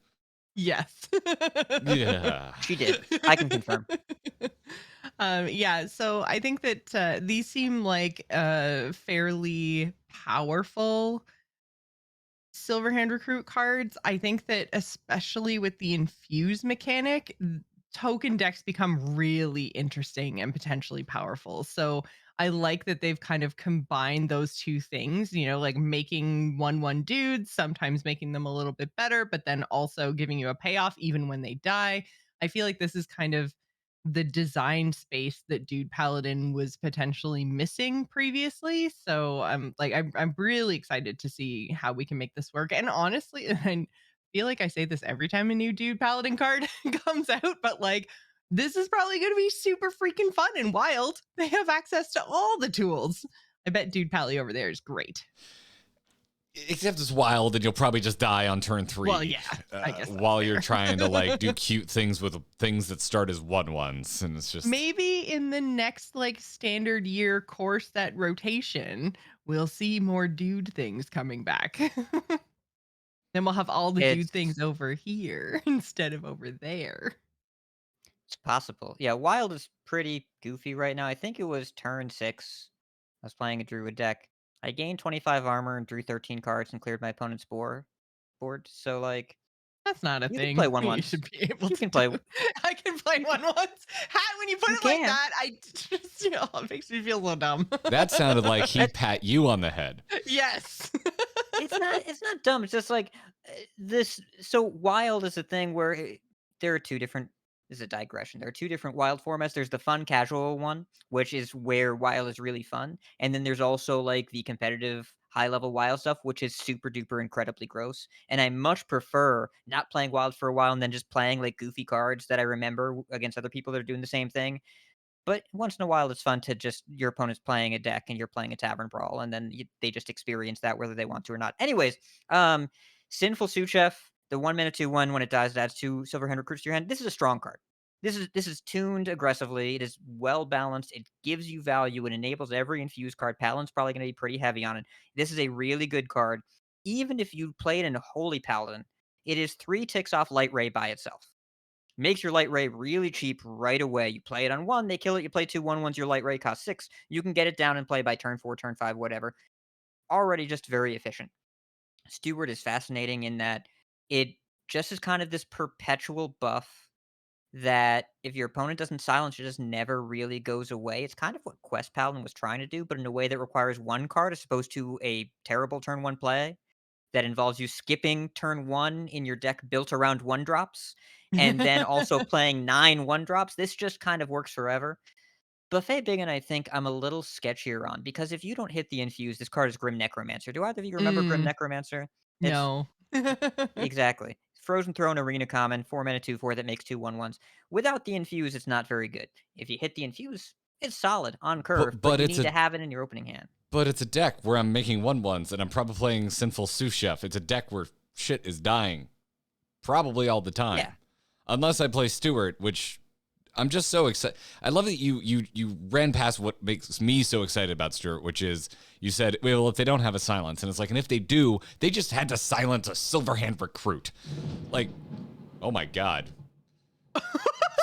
Yes. Yeah. She did. I can confirm. Yeah, so I think that these seem like fairly powerful Silverhand Recruit cards, I think that especially with the infuse mechanic, token decks become really interesting and potentially powerful. So I like that they've kind of combined those two things, like making 1/1 dudes, sometimes making them a little bit better, but then also giving you a payoff even when they die. I feel like this is kind of the design space that Dude Paladin was potentially missing previously. So I'm really excited to see how we can make this work. And honestly, I feel like I say this every time a new Dude Paladin card comes out, but like this is probably going to be super freaking fun and wild. They have access to all the tools. I bet Dude Pally over there is great. Except it's wild, and you'll probably just die on turn 3. Well, yeah, I guess while you're trying to like do cute things with things that start as 1/1s, and it's just maybe in the next like standard year course that rotation, we'll see more dude things coming back. Then we'll have all the dude things over here instead of over there. It's possible. Yeah, Wild is pretty goofy right now. I think it was turn 6. I was playing a Druid deck. I gained 25 armor and drew 13 cards and cleared my opponent's board. So, like, that's not a you thing. Can play one You once. should be able you to can play. I can play one once. When you put it like that, I just, it makes me feel so dumb. That sounded like he pat you on the head. Yes. It's not dumb. It's just like this. So Wild is a thing where there are two different. This is a digression. There are two different Wild formats. There's the fun casual one, which is where Wild is really fun, and then there's also like the competitive high level Wild stuff, which is super duper incredibly gross. And I much prefer not playing Wild for a while and then just playing like goofy cards that I remember against other people that are doing the same thing. But once in a while, it's fun to just your opponent's playing a deck and you're playing a tavern brawl, and then they just experience that whether they want to or not. Anyways, Sinful Sous Chef, the 1 minute 2/1 when it dies, it adds 2 Silverhand Recruits to your hand. This is a strong card. This is tuned aggressively. It is well balanced. It gives you value. It enables every infused card. Paladin's probably going to be pretty heavy on it. This is a really good card. Even if you play it in a Holy Paladin, it is 3 ticks off Light Ray by itself. Makes your Light Ray really cheap right away. You play it on 1, they kill it. You play 2 1/1s, your Light Ray costs 6. You can get it down and play by turn 4, turn 5, whatever. Already just very efficient. Steward is fascinating in that it just is kind of this perpetual buff that if your opponent doesn't silence, it just never really goes away. It's kind of what Quest Paladin was trying to do, but in a way that requires 1 card as opposed to a terrible turn 1 play that involves you skipping turn 1 in your deck built around 1-drops, and then also playing 9 1-drops. This just kind of works forever. Buffet Biggin, I think I'm a little sketchier on, because if you don't hit the infuse, this card is Grim Necromancer. Do either of you remember Grim Necromancer? No. Exactly. Frozen Throne, Arena Common, 4 mana 2/4 that makes 2 1/1s. Without the infuse, it's not very good. If you hit the infuse, it's solid on curve, but you need to have it in your opening hand. But it's a deck where I'm making 1/1s, and I'm probably playing Sinful Sous Chef. It's a deck where shit is dying probably all the time. Yeah. Unless I play Stewart, which I'm just so excited. I love that you ran past what makes me so excited about Stewart, which is you said, well, if they don't have a silence, and it's like, and if they do, they just had to silence a Silverhand Recruit. Like, oh my God.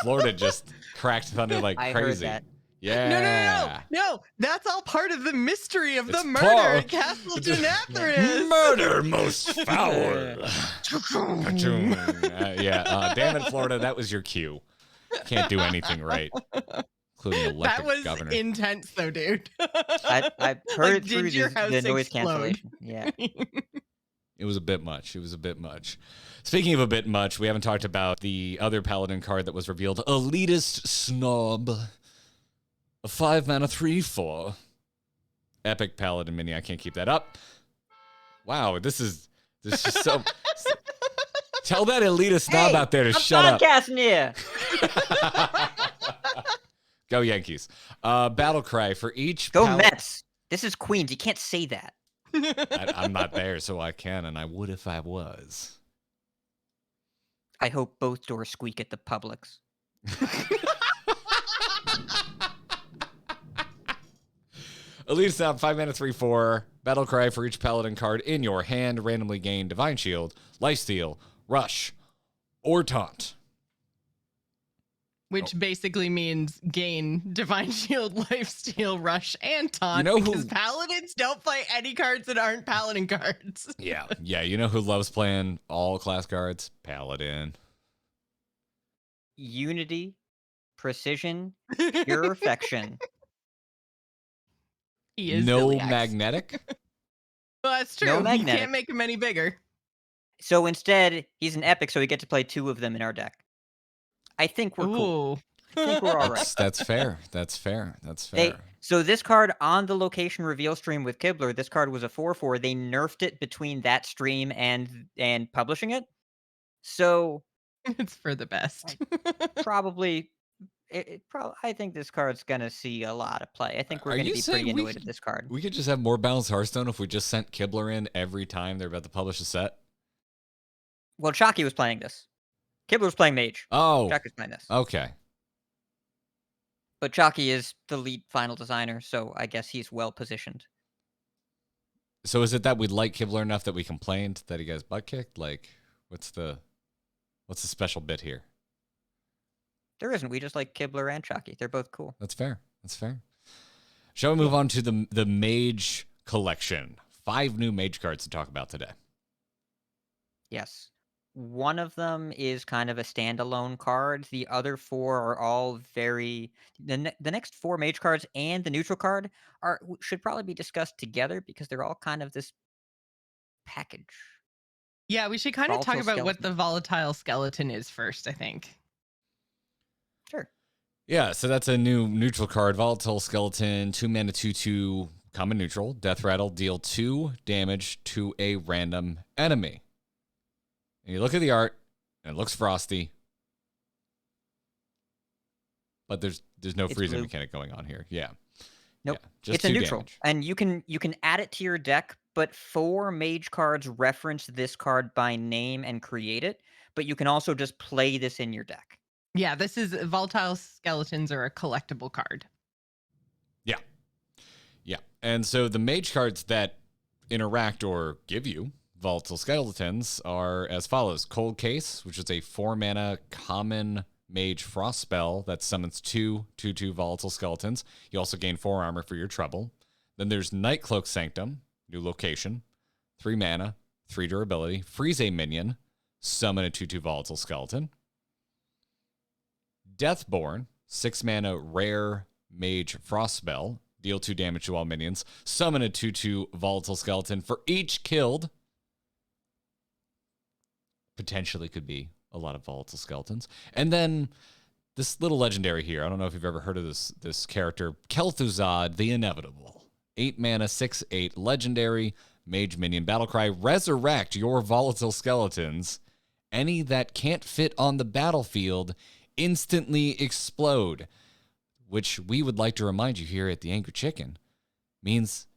Florida just cracked thunder like crazy. I heard that. Yeah. No. That's all part of the mystery of the murder at Castle Nathria. Murder most foul. Damn it, Florida. That was your cue. Can't do anything right, including elect governor. That was intense, though, dude. I heard it through the noise cancellation. Yeah. It was a bit much. Speaking of a bit much, we haven't talked about the other Paladin card that was revealed. Elitist Snob. A 5 mana 3/4. Epic Paladin mini. I can't keep that up. Wow, this is just so... Tell that elitist snob out there to shut up. I'm podcasting here. Go Yankees. Battle cry for each... Go Mets. This is Queens. You can't say that. I'm not there, so I can, and I would if I was. I hope both doors squeak at the Publix. Elite Snob, 5 mana 3/4. Battle cry for each Paladin card in your hand. Randomly gain Divine Shield, Lifesteal, Rush, or Taunt. Which basically means gain Divine Shield, Lifesteal, Rush, and Taunt, You know because who- Paladins don't play any cards that aren't Paladin cards. Yeah. You know who loves playing all class cards? Paladin. Unity, precision, pure affection. He is No Ziliax. magnetic? Well, that's true. No You magnetic. can't make him any bigger. So instead, he's an epic, so we get to play 2 of them in our deck. I think we're cool. Ooh. I think we're all right. That's fair. That's fair. That's fair. So this card on the location reveal stream with Kibler, this card was a 4/4. They nerfed it between that stream and publishing it. So It's for the best. probably I think this card's gonna see a lot of play. I think we're Are gonna you be saying pretty we annoyed at this card. We could just have more balanced Hearthstone if we just sent Kibler in every time they're about to publish a set? Well, Chalky was playing this. Kibler was playing Mage. Oh. Chalky was playing this. Okay. But Chalky is the lead final designer, so I guess he's well positioned. So is it that we like Kibler enough that we complained that he gets butt kicked? Like, what's the special bit here? There isn't. We just like Kibler and Chalky. They're both cool. That's fair. That's fair. Shall we move on to the Mage Collection? 5 new Mage cards to talk about today. Yes. One of them is kind of a standalone card. The other 4 are all very... The next 4 Mage cards and the neutral card should probably be discussed together because they're all kind of this package. Yeah, we should kind of talk Volatile about what Skeleton. the Volatile Skeleton is first, I think. Sure. Yeah, so that's a new neutral card. Volatile Skeleton, 2 mana, 2/2, common neutral. Death Rattle, deal 2 damage to a random enemy. And you look at the art, and it looks frosty. But there's no It's freezing blue. mechanic going on here. Yeah. Nope. Yeah, just It's a 2 neutral, damage. and you can add it to your deck, but 4 Mage cards reference this card by name and create it, but you can also just play this in your deck. Yeah, this is Volatile Skeletons are a collectible card. Yeah. Yeah. And so the Mage cards that interact or give you Volatile Skeletons are as follows. Cold Case, which is a 4 mana common Mage Frost spell that summons 2/2 Volatile Skeletons. You also gain 4 armor for your trouble. Then there's Nightcloak Sanctum, new location, 3 mana, 3 durability. Freeze a minion, summon a 2/2 Volatile Skeleton. Deathborn, 6 mana rare Mage Frost spell. Deal 2 damage to all minions. Summon a 2/2 Volatile Skeleton for each killed. Potentially could be a lot of Volatile Skeletons. And then this little legendary here. I don't know if you've ever heard of this character. Kel'thuzad, the Inevitable. 8 mana, 6/8 legendary Mage Minion Battlecry. Resurrect your Volatile Skeletons. Any that can't fit on the battlefield instantly explode. Which we would like to remind you here at the Angry Chicken means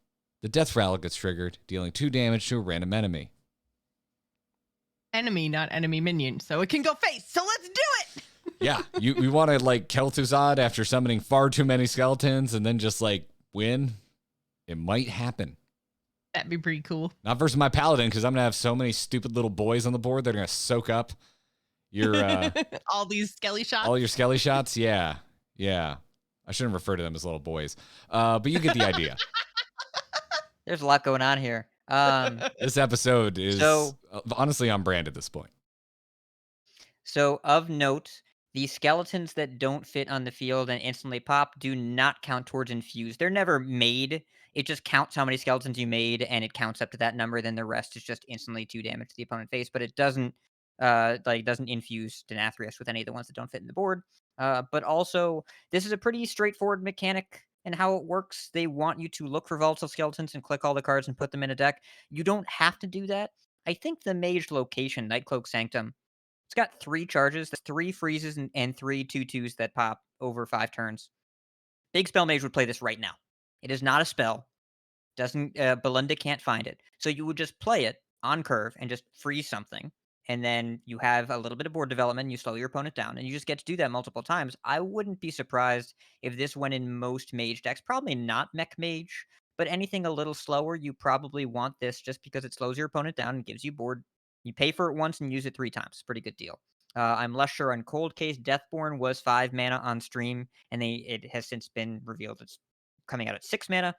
the Death Rattle gets triggered, dealing 2 damage to a random enemy. Enemy, not enemy minion. So it can go face. So let's do it. Yeah, we want to like Kel'Thuzad after summoning far too many skeletons and then just like win. It might happen. That'd be pretty cool. Not versus my Paladin, because I'm going to have so many stupid little boys on the board that are going to soak up your all these skelly shots. all your skelly shots. Yeah. I shouldn't refer to them as little boys. But you get the idea. There's a lot going on here. This episode is honestly on brand at this point. So, of note, the skeletons that don't fit on the field and instantly pop do not count towards infuse. They're never made. It just counts how many skeletons you made, and it counts up to that number. Then the rest is just instantly 2 damage to the opponent face. But it doesn't infuse Denathrius with any of the ones that don't fit in the board. But also, this is a pretty straightforward mechanic and how it works. They want you to look for Volatile Skeletons and click all the cards and put them in a deck. You don't have to do that. I think the Mage location, Nightcloak Sanctum, it's got 3 charges, 3 freezes, and 3 2/2s that pop over 5 turns. Big Spell Mage would play this right now. It is not a spell. Belinda can't find it. So you would just play it on curve and just freeze something. And then you have a little bit of board development, and you slow your opponent down, and you just get to do that multiple times. I wouldn't be surprised if this went in most Mage decks. Probably not Mech Mage, but anything a little slower, you probably want this just because it slows your opponent down and gives you board. You pay for it once and use it 3 times. Pretty good deal. I'm less sure on Cold Case. Deathborn was 5 mana on stream, and it has since been revealed it's coming out at 6 mana.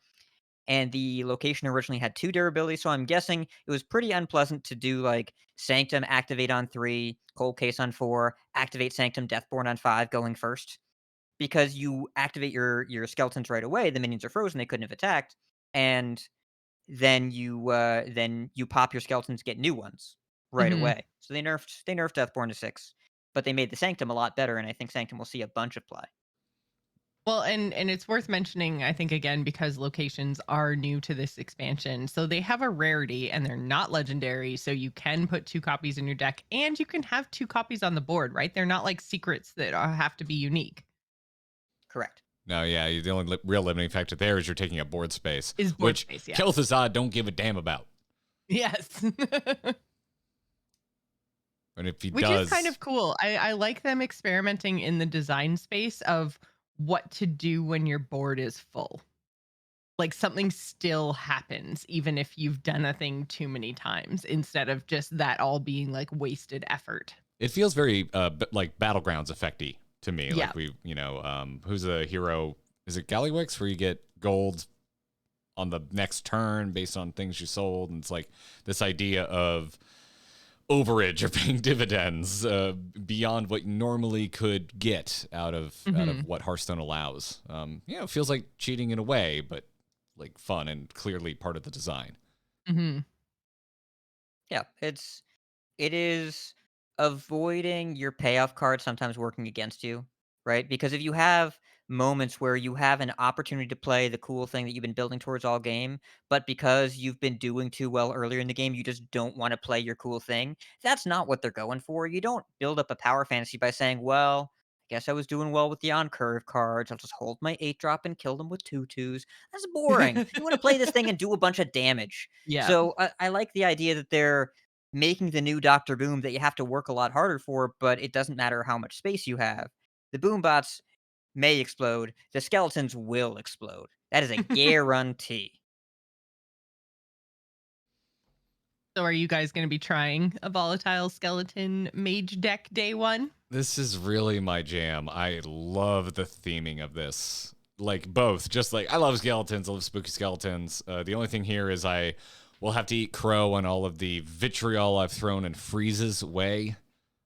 And the location originally had 2 durability, so I'm guessing it was pretty unpleasant to do like Sanctum activate on 3, Cold Case on 4, activate Sanctum Deathborn on 5 going first. Because you activate your skeletons right away, the minions are frozen, they couldn't have attacked, and then you pop your skeletons, get new ones right Mhm. away. So they nerfed Deathborn to 6, but they made the Sanctum a lot better, and I think Sanctum will see a bunch of play. Well, and it's worth mentioning, I think, again, because locations are new to this expansion. So they have a rarity and they're not legendary. So you can put 2 copies in your deck and you can have 2 copies on the board, right? They're not like secrets that have to be unique. Correct. No, yeah, the only real limiting factor there is you're taking up board space, Is board which space, yeah. Kel'thuzad don't give a damn about. Yes. And if he Which does, is kind of cool. I like them experimenting in the design space of what to do when your board is full. Like something still happens even if you've done a thing too many times, instead of just that all being like wasted effort. it feels very like Battlegrounds effecty to me. Yeah. Like who's the hero? Is it Gallywix where you get gold on the next turn based on things you sold? And it's like this idea of overage or paying dividends beyond what you normally could get out of what Hearthstone allows. It feels like cheating in a way, but like fun and clearly part of the design. Mm-hmm. Yeah, it is avoiding your payoff card sometimes working against you, right? Because if you have moments where you have an opportunity to play the cool thing that you've been building towards all game, but because you've been doing too well earlier in the game, you just don't want to play your cool thing. That's not what they're going for. You don't build up a power fantasy by saying, well, I guess I was doing well with the on-curve cards. I'll just hold my 8-drop and kill them with 2/2s. That's boring. You want to play this thing and do a bunch of damage. Yeah. So I like the idea that they're making the new Doctor Boom that you have to work a lot harder for, but it doesn't matter how much space you have. The boom bots may explode. The skeletons will explode. That is a guarantee. So are you guys going to be trying a Volatile Skeleton mage deck day one? This is really my jam. I love the theming of this. Like both, just like I love skeletons, I love spooky skeletons. The only thing here is I will have to eat crow on all of the vitriol I've thrown in Freeze's way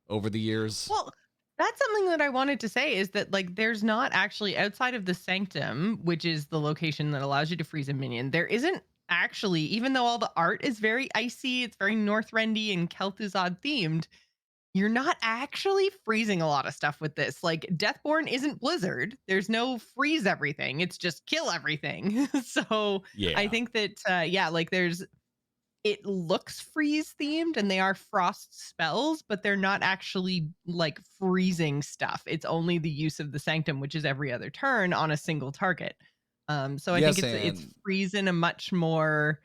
over the years. Well, that's something that I wanted to say, is that like there's not actually, outside of the Sanctum, which is the location that allows you to freeze a minion, there isn't actually, even though all the art is very icy, it's very Northrendy and Kel'Thuzad themed, you're not actually freezing a lot of stuff with this. Like Deathborn isn't Blizzard. There's no freeze everything. It's just kill everything. So Yeah. I think that like it looks freeze themed and they are frost spells, but they're not actually like freezing stuff. It's only the use of the Sanctum, which is every other turn on a single target. So I think it's freeze in a much more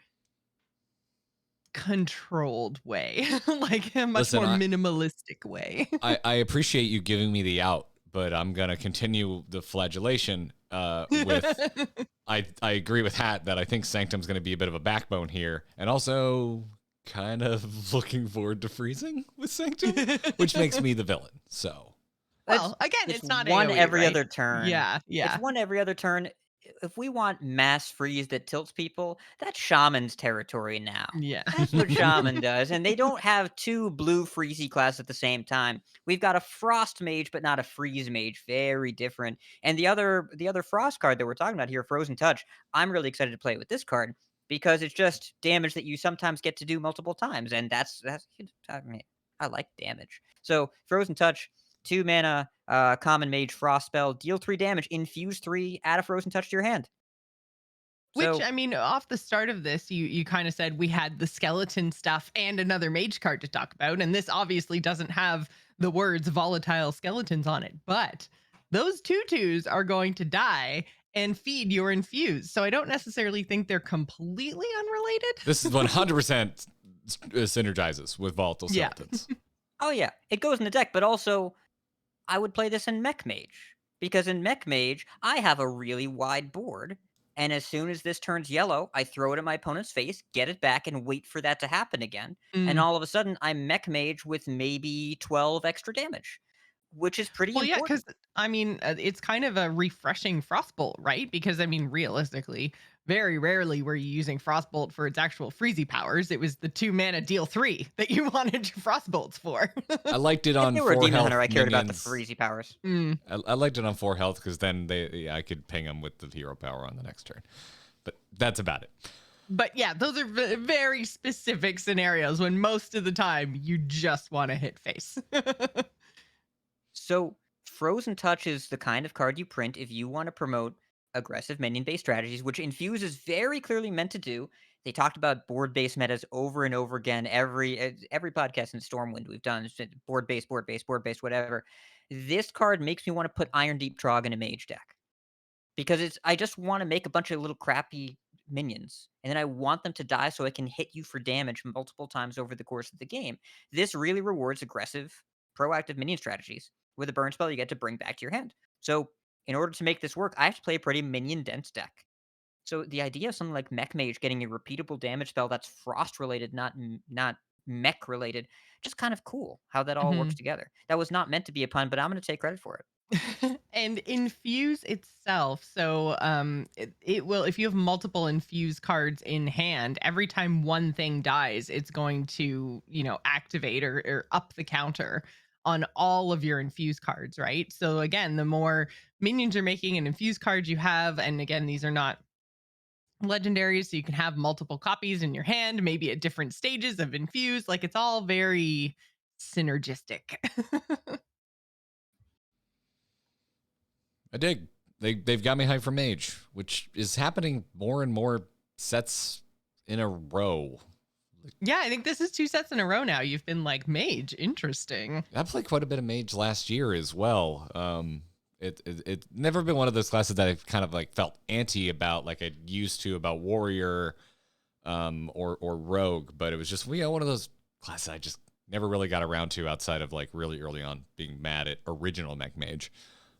controlled way, like a much more minimalistic way. I appreciate you giving me the out, but I'm gonna continue the flagellation with I agree with Hat that I think Sanctum's gonna be a bit of a backbone here, and also kind of looking forward to freezing with Sanctum, which makes me the villain. So well, again, it's not one AoE, every right? other turn. Yeah. It's one every other turn. If we want mass freeze that tilts people, that's Shaman's territory now. Yeah. That's what Shaman does. And they don't have 2 blue freezy classes at the same time. We've got a Frost Mage, but not a Freeze Mage. Very different. And the other Frost card that we're talking about here, Frozen Touch, I'm really excited to play with this card because it's just damage that you sometimes get to do multiple times. And that's I mean, I like damage. So Frozen Touch, 2 mana, common mage frost spell, deal 3 damage, infuse 3, add a frozen touch to your hand. Which, I mean, off the start of this, you kind of said we had the skeleton stuff and another mage card to talk about, and this obviously doesn't have the words volatile skeletons on it, but those 2/2s are going to die and feed your infuse. So I don't necessarily think they're completely unrelated. This is 100% synergizes with volatile skeletons. Oh yeah, it goes in the deck, but also I would play this in Mech Mage because in Mech Mage I have a really wide board, And as soon as this turns yellow, I throw it at my opponent's face, get it back, and wait for that to happen again. And all of a sudden, I'm Mech Mage with maybe 12 extra damage, which is pretty Well, yeah, important. because I mean, it's kind of a refreshing Frostbolt, right? Because I mean, realistically, very rarely were you using Frostbolt for its actual freezy powers. It was the 2 mana deal 3 that you wanted your Frostbolts for. I liked it If on they were a 4 Demon health Hunter, I cared about the minions. freezy powers. I liked it on 4 health because then I could ping them with the hero power on the next turn. But that's about it. But yeah, those are very specific scenarios when most of the time you just want to hit face. So Frozen Touch is the kind of card you print if you want to promote aggressive minion-based strategies, which Infuse is very clearly meant to do. They talked about board-based metas over and over again. Every podcast in Stormwind we've done is board-based, board-based, board-based, whatever. This card makes me want to put Iron Deep Trog in a mage deck because I just want to make a bunch of little crappy minions, and then I want them to die so I can hit you for damage multiple times over the course of the game. This really rewards aggressive, proactive minion strategies. With a burn spell, you get to bring back to your hand. So in order to make this work, I have to play a pretty minion-dense deck. So the idea of something like Mech Mage getting a repeatable damage spell that's frost-related, not mech-related, just kind of cool how that all works together. That was not meant to be a pun, but I'm going to take credit for it. And Infuse itself, so it will, if you have multiple Infuse cards in hand, every time one thing dies, it's going to, activate or up the counter on all of your Infuse cards, right? So again, the more minions you're making and Infuse cards you have, and again, these are not legendaries, so you can have multiple copies in your hand, maybe at different stages of Infuse. Like, it's all very synergistic. I dig. They've got me hyped for Mage, which is happening more and more sets in a row. Yeah, I think this is 2 sets in a row now. You've been like, Mage, interesting. I played quite a bit of Mage last year as well. It's never been one of those classes that I've kind of like felt anti about, like I used to about Warrior, or Rogue, but it was just one of those classes I just never really got around to outside of like really early on being mad at original Mech Mage.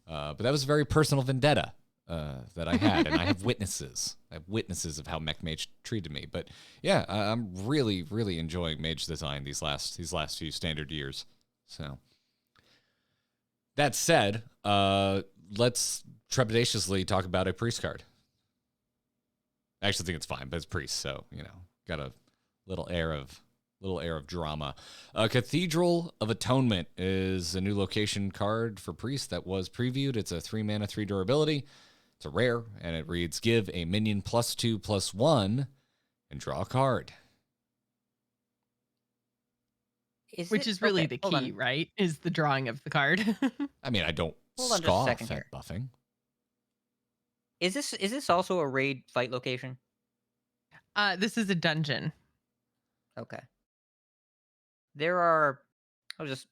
But that was a very personal vendetta that I had, and I have witnesses. I have witnesses of how Mech Mage treated me. But yeah, I'm really, really enjoying Mage design these last few standard years. So that said, let's trepidatiously talk about a priest card. I actually think it's fine, but it's priest, so got a little air of drama. Cathedral of Atonement is a new location card for priest that was previewed. It's a 3 mana, 3 durability. It's a rare, and it reads, give a minion +2/+1 and draw a card. Which is really the key, right? Is the drawing of the card. I mean, I don't Hold scoff on just a second at buffing. Is this also a raid fight location? This is a dungeon. Okay. There are,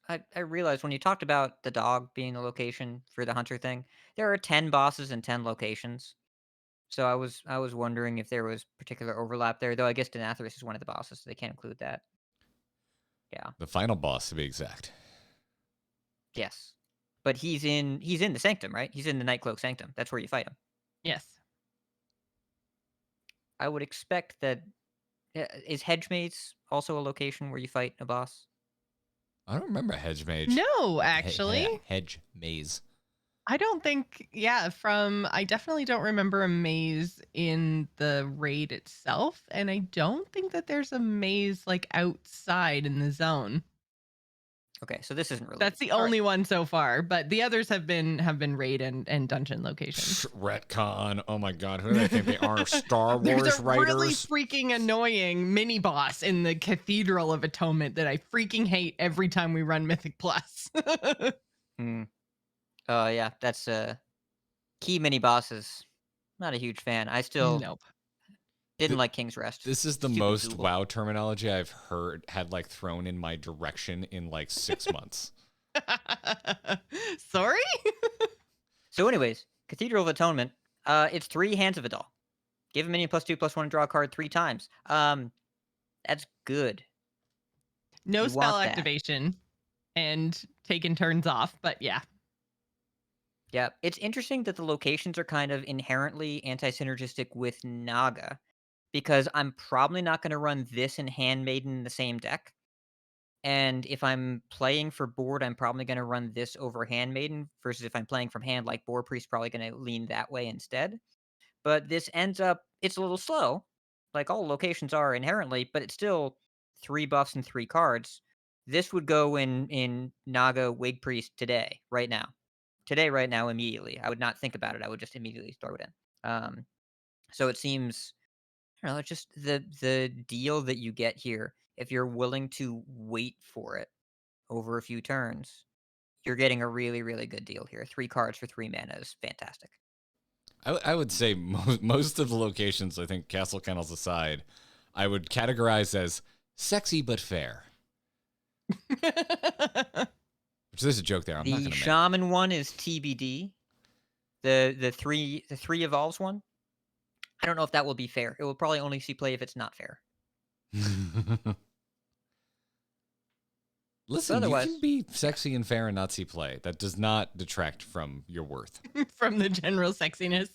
I realized when you talked about the dog being the location for the hunter thing, there are 10 bosses and 10 locations. So I was wondering if there was particular overlap there, though I guess Nathria is one of the bosses, so they can't include that. Yeah. The final boss, to be exact. Yes. But he's in the Sanctum, right? He's in the Nightcloak Sanctum. That's where you fight him. Yes. I would expect that. Is Hedge Maze also a location where you fight a boss? I don't remember Hedge Mage. No, actually. Hedge Maze. I don't think, I definitely don't remember a maze in the raid itself, and I don't think that there's a maze like outside in the zone. Okay, so this isn't really. That's the only one so far, but the others have been raid and dungeon locations. Retcon. Oh my god, who do they think they are? Star Wars There's a writers? really freaking annoying mini boss in the Cathedral of Atonement that I freaking hate every time we run Mythic Plus. Yeah, that's key mini bosses. Not a huge fan. I still didn't like King's Rest. This is the most WoW terminology I've had like thrown in my direction in like 6 months. Sorry? So anyways, Cathedral of Atonement. It's 3 Hands of Vidal. Give a minion +2/+1 and draw a card 3 times. That's good. No You spell want that. activation and taking turns off, but yeah. Yeah, it's interesting that the locations are kind of inherently anti-synergistic with Naga, because I'm probably not going to run this and Handmaiden in the same deck. And if I'm playing for board, I'm probably going to run this over Handmaiden, versus if I'm playing from hand, like Boar Priest, probably going to lean that way instead. But this ends up, it's a little slow, like all locations are inherently, but it's still 3 buffs and 3 cards. This would go in Naga Wig Priest today, right now. Today, right now, immediately. I would not think about it. I would just immediately throw it in. So it seems, I don't know, it's just the deal that you get here. If you're willing to wait for it over a few turns, you're getting a really, really good deal here. 3 cards for 3 mana is fantastic. I would say most of the locations, I think Castle Kennels aside, I would categorize as sexy but fair. Which there's a joke there. I'm not going to make. The Shaman one is TBD. The three evolves one. I don't know if that will be fair. It will probably only see play if it's not fair. Listen, you can be sexy and fair and not see play. That does not detract from your worth. From the general sexiness.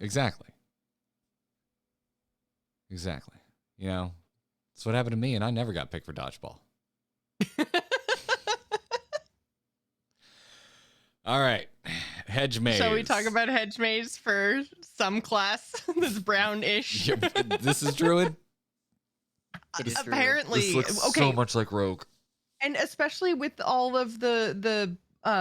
Exactly. Exactly. You know, that's what happened to me, and I never got picked for dodgeball. All right. Hedge Maze. Shall we talk about Hedge Maze for some class that's brownish? Yep, this is Druid. Apparently. This looks so much like Rogue. And especially with all of the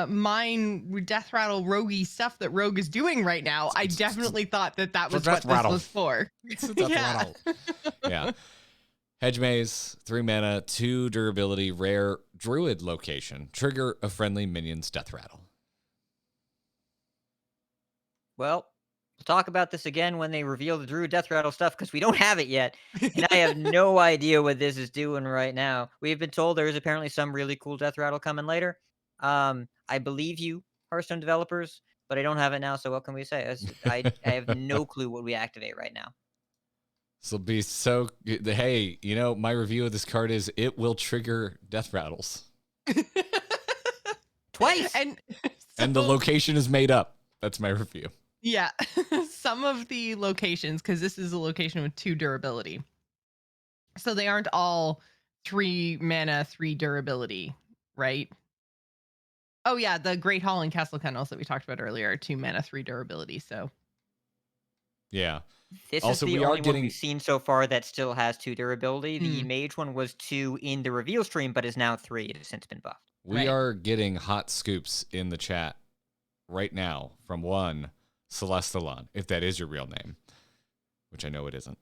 mine death rattle roguey stuff that Rogue is doing right now, I definitely thought that was what this was for. Yeah. Hedge Maze, 3 mana, 2 durability, rare Druid location. Trigger a friendly minion's death rattle. Well, we'll talk about this again when they reveal the Druid Death Rattle stuff, because we don't have it yet. And I have no idea what this is doing right now. We've been told there is apparently some really cool Death Rattle coming later. I believe you, Hearthstone developers, but I don't have it now, so what can we say? I have no clue what we activate right now. This will be so... Hey, you know, my review of this card is it will trigger death rattles. Twice! And the location is made up. That's my review. Yeah. Some of the locations, because this is a location with 2 durability. So they aren't all 3 mana, 3 durability, right? Oh, yeah. The Great Hall and Castle Kennels that we talked about earlier are 2 mana, 3 durability. So, yeah. This also, is the only one we've seen so far that still has 2 durability. The Mage one was 2 in the reveal stream, but is now 3. It has since been buffed. We are getting hot scoops in the chat right now from one Celestalon, if that is your real name, which I know it isn't.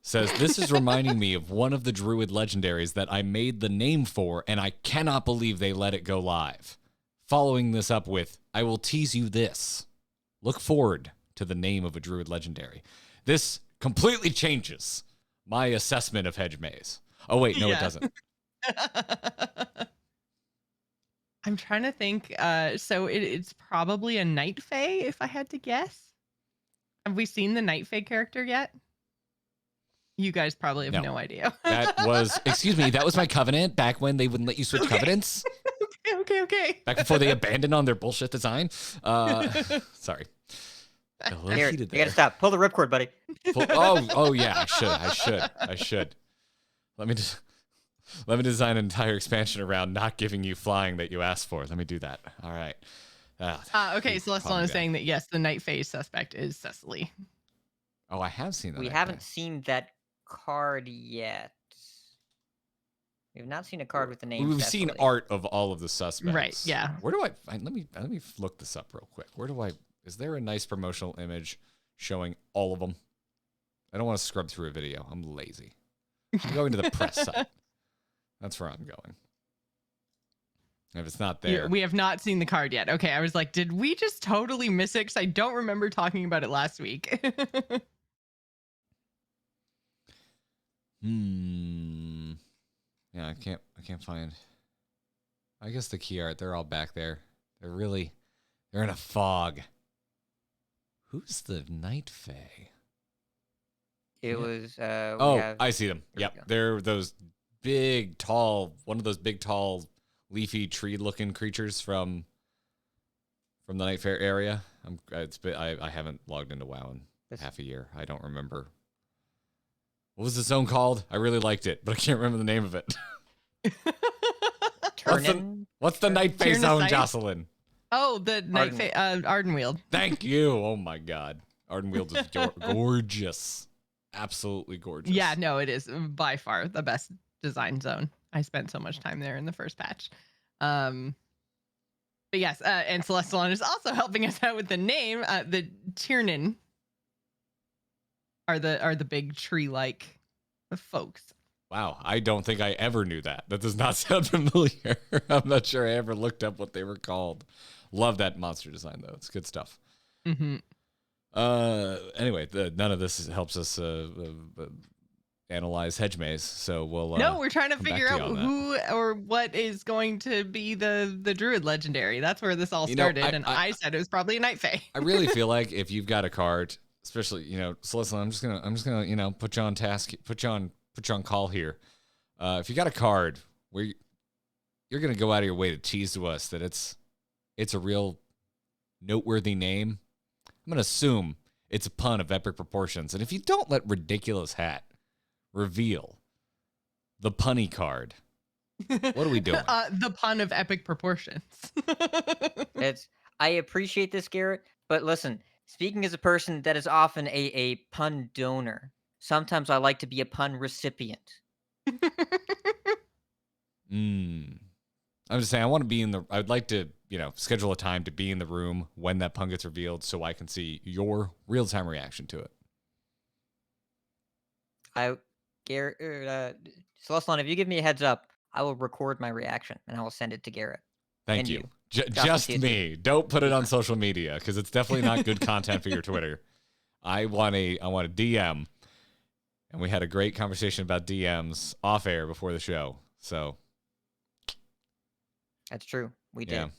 Says, this is reminding me of one of the Druid legendaries that I made the name for, and I cannot believe they let it go live. Following this up with, I will tease you this. Look forward to the name of a Druid legendary. This completely changes my assessment of Hedge Maze. Oh, wait, no, it doesn't. I'm trying to think. So it's probably a Night Fae, if I had to guess. Have we seen the Night Fae character yet? You guys probably have no idea. That was, excuse me, that was my covenant back when they wouldn't let you switch covenants. Okay. Back before they abandoned on their bullshit design. Sorry. Garrett, you gotta stop. Pull the ripcord, buddy. Oh yeah, I should. Let me design an entire expansion around not giving you flying that you asked for. Let me do that. All right. Okay, Celestalon is saying that yes, the Night Fae suspect is Cecily. Oh, I have seen that. We haven't seen that card yet. We have not seen a card with the name. We've Cecily. seen art of all of the suspects. Right, yeah. Where do I let me look this up real quick. Is there a nice promotional image showing all of them? I don't want to scrub through a video. I'm lazy. I'm going to the press site. That's where I'm going. If it's not there. We have not seen the card yet. Okay, I was like, did we just totally miss it? Because I don't remember talking about it last week. Yeah, I can't find. I guess the key art, they're all back there. They're in a fog. Who's the Night Fae? It was. I see them. Yep, they're those big, tall, one of those big, tall, leafy tree-looking creatures from from the Night Fair area. I haven't logged into WoW in half a year. I don't remember. What was the zone called? I really liked it, but I can't remember the name of it. What's the Night Fae zone, Jocelyn? Oh, the Night Fae, Ardenweald. Thank you. Oh my God. Ardenweald is gorgeous. Absolutely gorgeous. Yeah, no, it is by far the best design zone. I spent so much time there in the first patch. But yes, and Celestalon is also helping us out with the name. The Tiernan are the big tree-like folks. Wow, I don't think I ever knew that. That does not sound familiar. I'm not sure I ever looked up what they were called. Love that monster design though. It's good stuff. Mm-hmm. Anyway, none of this helps us analyze Hedge Maze, so we'll no, we're trying to figure out who or what is going to be the druid legendary. That's where this all started, and I said it was probably a Night Fae. I really feel like if you've got a card, especially Celeste, I'm just gonna put you on task, put you on call here. If you got a card where you're gonna go out of your way to tease to us that it's a real noteworthy name, I'm gonna assume it's a pun of epic proportions. And if you don't let RidiculousHat reveal the punny card, what are we doing? The pun of epic proportions. I appreciate this, Garrett, but listen, speaking as a person that is often a pun donor, sometimes I like to be a pun recipient. I'm just saying, I want to be I'd like to, schedule a time to be in the room when that pun gets revealed so I can see your real-time reaction to it. Celestalon, if you give me a heads up, I will record my reaction and I will send it to Garrett. Thank you. Just me. Don't put it on social media because it's definitely not good content for your Twitter. I want a DM, and we had a great conversation about DMs off air before the show. So that's true. We did. Yeah.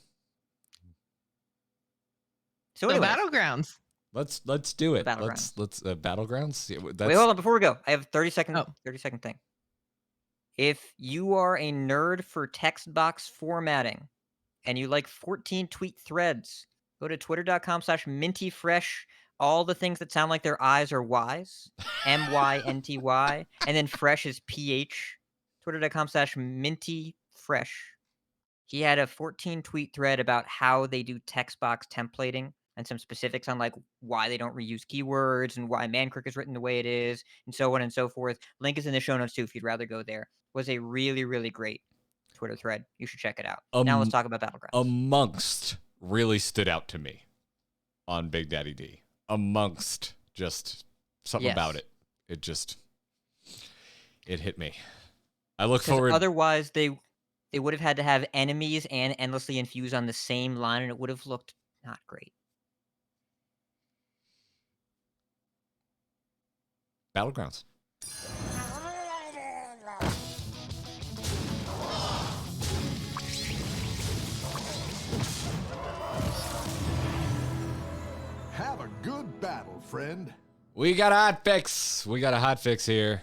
So Battlegrounds. Let's do it. Battlegrounds. Let's Battlegrounds. Yeah, wait, hold on before we go. I have 30-second thing. If you are a nerd for text box formatting and you like 14 tweet threads, go to twitter.com/mintyfresh. All the things that sound like their eyes are Y's, MYNTY, and then fresh is PH. Twitter.com/mintyfresh. He had a 14 tweet thread about how they do text box templating and some specifics on like why they don't reuse keywords and why Mancrook is written the way it is and so on and so forth. Link is in the show notes too if you'd rather go there. Was a really, really great Twitter thread. You should check it out. Now let's talk about Battlegrounds. Amongst really stood out to me on Big Daddy D. Amongst just something about it. It hit me. I look forward. Otherwise, they would have had to have enemies and endlessly infuse on the same line, and it would have looked not great. Battlegrounds. Have a good battle, friend. We got a hot fix. We got a hot fix here.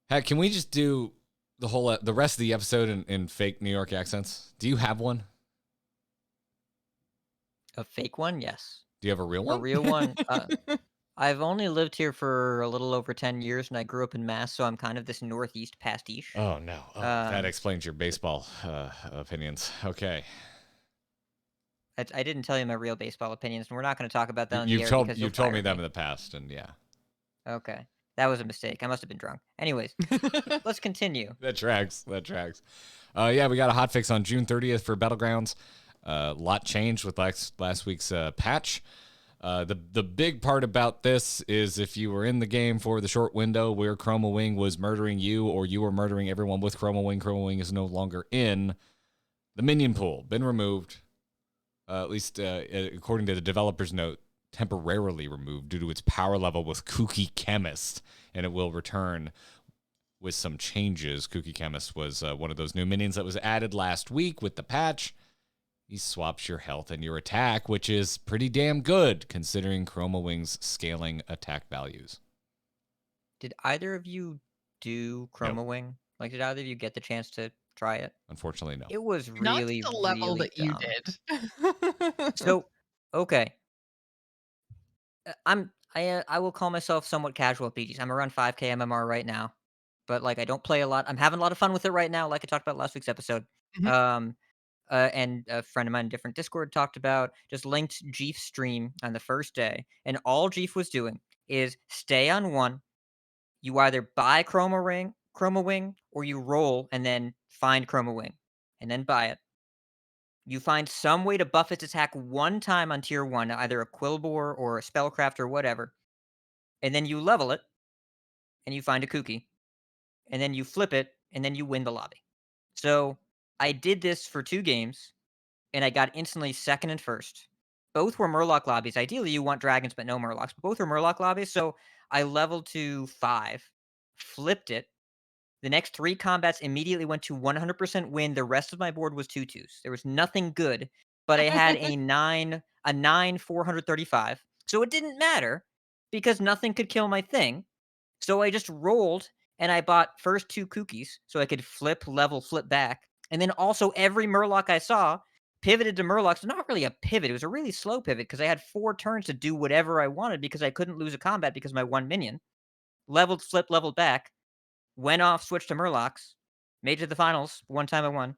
Heck, can we just do the rest of the episode in fake New York accents? Do you have one? A fake one? Yes. Do you have a real one? A real one. I've only lived here for a little over 10 years, and I grew up in Mass, so I'm kind of this Northeast pastiche. Oh, no. That explains your baseball opinions. Okay. I didn't tell you my real baseball opinions, and we're not going to talk about that on the air. You've told me them in the past, and yeah. Okay. That was a mistake. I must have been drunk. Anyways, let's continue. That tracks. Yeah, we got a hotfix on June 30th for Battlegrounds. A lot changed with last week's patch. The big part about this is if you were in the game for the short window where Chroma Wing was murdering you or you were murdering everyone with Chroma Wing is no longer in the minion pool. Been removed, at least according to the developer's note, temporarily removed due to its power level with Kooky Chemist, and it will return with some changes. Kooky Chemist was one of those new minions that was added last week with the patch. He swaps your health and your attack, which is pretty damn good considering Chroma Wing's scaling attack values. Did either of you do Chroma Wing? Like, did either of you get the chance to try it. Unfortunately, no. It was Not really, to the level really that you dumb. did. So, okay. I will call myself somewhat casual at BGs. I'm around 5K MMR right now, but like I don't play a lot. I'm having a lot of fun with it right now, like I talked about last week's episode. Mhm. And a friend of mine in a different Discord talked about just linked Jeef's stream on the first day, and all Jeef was doing is stay on one. You either buy Chroma Wing, or you roll and then find Chroma Wing, and then buy it. You find some way to buff its attack one time on tier 1, either a Quillbore or a Spellcraft or whatever, and then you level it, and you find a Kooky, and then you flip it, and then you win the lobby. So, I did this for 2 games, and I got instantly 2nd and 1st. Both were Murloc lobbies. Ideally, you want dragons, but no Murlocs, but both were Murloc lobbies, so I leveled to 5, flipped it. The next 3 combats immediately went to 100% win. The rest of my board was 2/2s. There was nothing good, but I had a 9 435. So it didn't matter because nothing could kill my thing. So I just rolled and I bought first 2 cookies so I could flip, level, flip back. And then also every Murloc I saw pivoted to Murlocs. Not really a pivot. It was a really slow pivot because I had 4 turns to do whatever I wanted because I couldn't lose a combat because of my 1 minion. Leveled, flipped, leveled back. Went off, switched to Murlocs, made it to the finals, one time I won.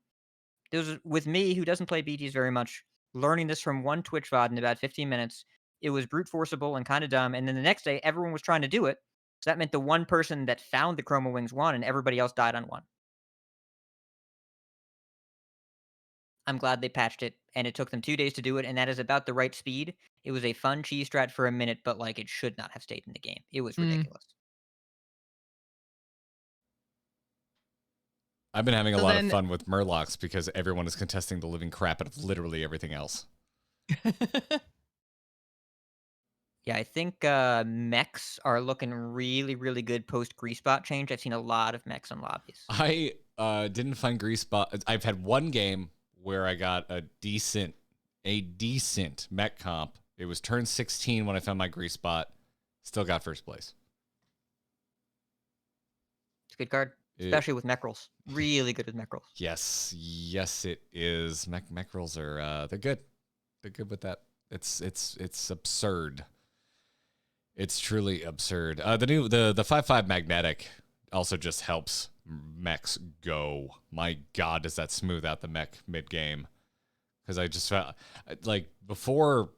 It was with me, who doesn't play BGs very much, learning this from one Twitch VOD in about 15 minutes. It was brute forcible and kind of dumb, and then the next day, everyone was trying to do it, so that meant the one person that found the Chroma Wings won, and everybody else died on 1. I'm glad they patched it, and it took them 2 days to do it, and that is about the right speed. It was a fun cheese strat for a minute, but, like, it should not have stayed in the game. It was ridiculous. I've been having a So lot of then- fun with Murlocs because everyone is contesting the living crap out of literally everything else. Yeah, I think mechs are looking really, really good post Greasebot change. I've seen a lot of mechs in lobbies. I didn't find Greasebot. I've had one game where I got a decent mech comp. It was turn 16 when I found my Greasebot. Still got first place. It's a good card, especially with mech rolls. Really good with mech rolls. Yes, it is. Mech rolls are they're good. They're good with that. It's absurd. It's truly absurd. The 5/5 magnetic also just helps mechs go. My God, does that smooth out the mech mid game? Because I just felt like before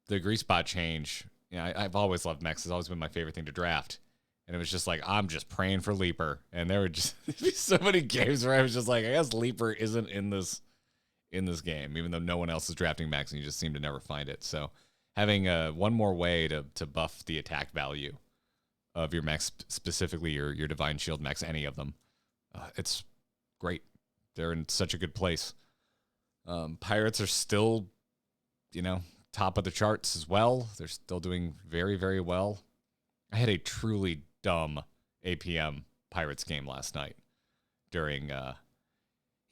the Greasebot change, you know, I've always loved mechs. It's always been my favorite thing to draft. And it was just like, I'm just praying for Leaper. And there were just so many games where I was just like, I guess Leaper isn't in this game, even though no one else is drafting mechs and you just seem to never find it. So having one more way to buff the attack value of your mechs, specifically your Divine Shield mechs, any of them, it's great. They're in such a good place. Pirates are still, top of the charts as well. They're still doing very, very well. I had a truly dumb APM Pirates game last night during, it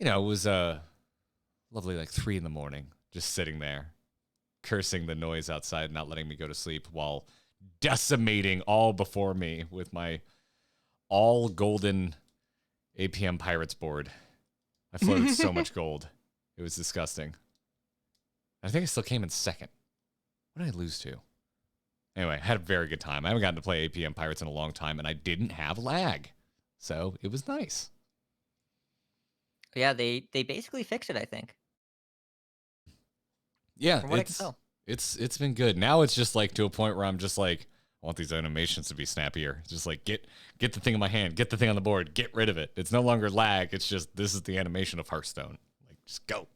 was lovely, like 3 a.m, just sitting there, cursing the noise outside, not letting me go to sleep while decimating all before me with my all golden APM Pirates board. I floated so much gold. It was disgusting. I think I still came in second. What did I lose to? Anyway, I had a very good time. I haven't gotten to play APM Pirates in a long time, and I didn't have lag. So it was nice. Yeah, they basically fixed it, I think. Yeah, From what I can tell. It's been good. Now it's just like to a point where I'm just like, I want these animations to be snappier. It's just like get the thing in my hand, get the thing on the board, get rid of it. It's no longer lag. It's just this is the animation of Hearthstone. Like just go.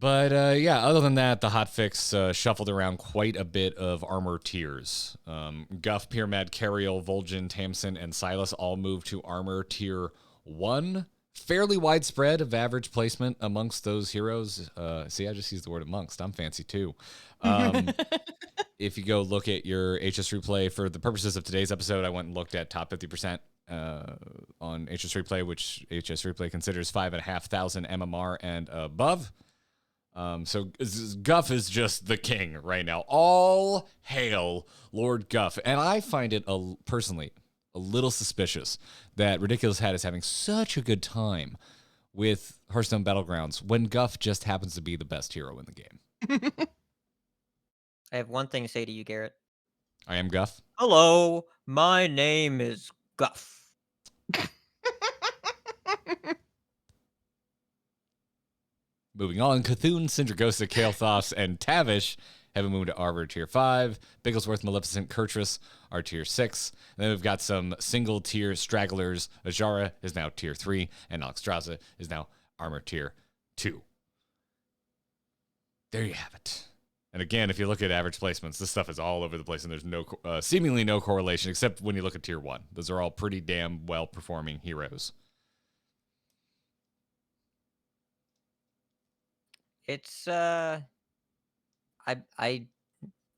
But yeah, other than that, the hotfix shuffled around quite a bit of armor tiers. Guff, Pyramid, Cariel, Vol'jin, Tamsin, and Silas all moved to armor tier 1. Fairly widespread of average placement amongst those heroes. See, I just used the word amongst. I'm fancy too. If you go look at your HS Replay, for the purposes of today's episode, I went and looked at top 50% on HS Replay, which HS Replay considers 5,500 MMR and above. So Guff is just the king right now. All hail Lord Guff. And I find it, personally, a little suspicious that RidiculousHat is having such a good time with Hearthstone Battlegrounds when Guff just happens to be the best hero in the game. I have one thing to say to you, Garrett. I am Guff. Hello, my name is Guff. Moving on, Cthulhu, Sindragosa, Kel'thuzad, and Tavish have moved to Arbor Tier 5. Bigglesworth, Maleficent, Kurtrus are Tier 6. And then we've got some single-tier stragglers. Ajara is now Tier 3, and Alexstrasza is now Armor Tier 2. There you have it. And again, if you look at average placements, this stuff is all over the place, and there's no seemingly no correlation, except when you look at Tier 1. Those are all pretty damn well-performing heroes. It's I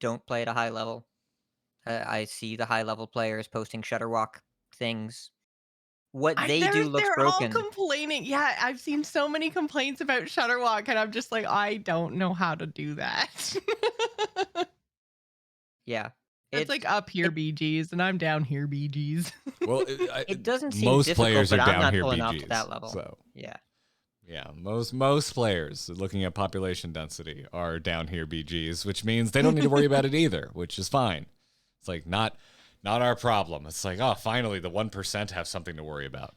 don't play at a high level. I see the high level players posting Shutterwalk things. What they do looks broken. They're all complaining. Yeah, I've seen so many complaints about Shutterwalk, and I'm just like, I don't know how to do that. Yeah. It's like up here BGs, and I'm down here BGs. Well, it doesn't seem most difficult, players but are I'm down not here pulling BGs. up to that level. So. Yeah. Yeah, most players looking at population density are down here BGs, which means they don't need to worry about it either, which is fine. It's like not our problem. It's like, oh, finally the 1% have something to worry about.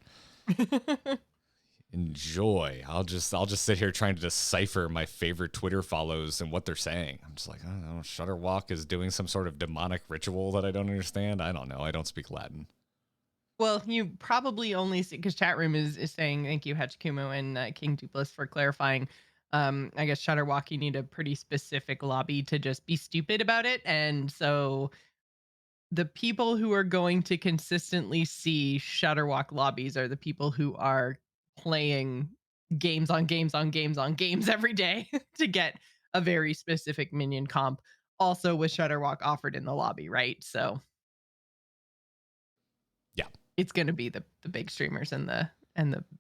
Enjoy. I'll just sit here trying to decipher my favorite Twitter follows and what they're saying. I'm just like, I don't know, Shutterwalk is doing some sort of demonic ritual that I don't understand. I don't know. I don't speak Latin. Well, you probably only see, because chat room is saying thank you, Hachikumu and King Duplis, for clarifying. I guess Shutterwalk, you need a pretty specific lobby to just be stupid about it. And so the people who are going to consistently see Shutterwalk lobbies are the people who are playing games on games on games on games every day to get a very specific minion comp, also with Shutterwalk offered in the lobby, right? So yeah, it's going to be the big streamers and the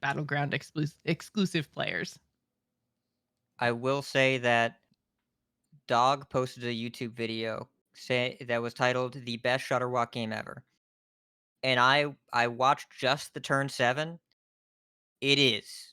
Battleground exclusive players. I will say that Dog posted a YouTube video that was titled "The Best Shutterwalk Game Ever," and I watched just the turn 7. It is.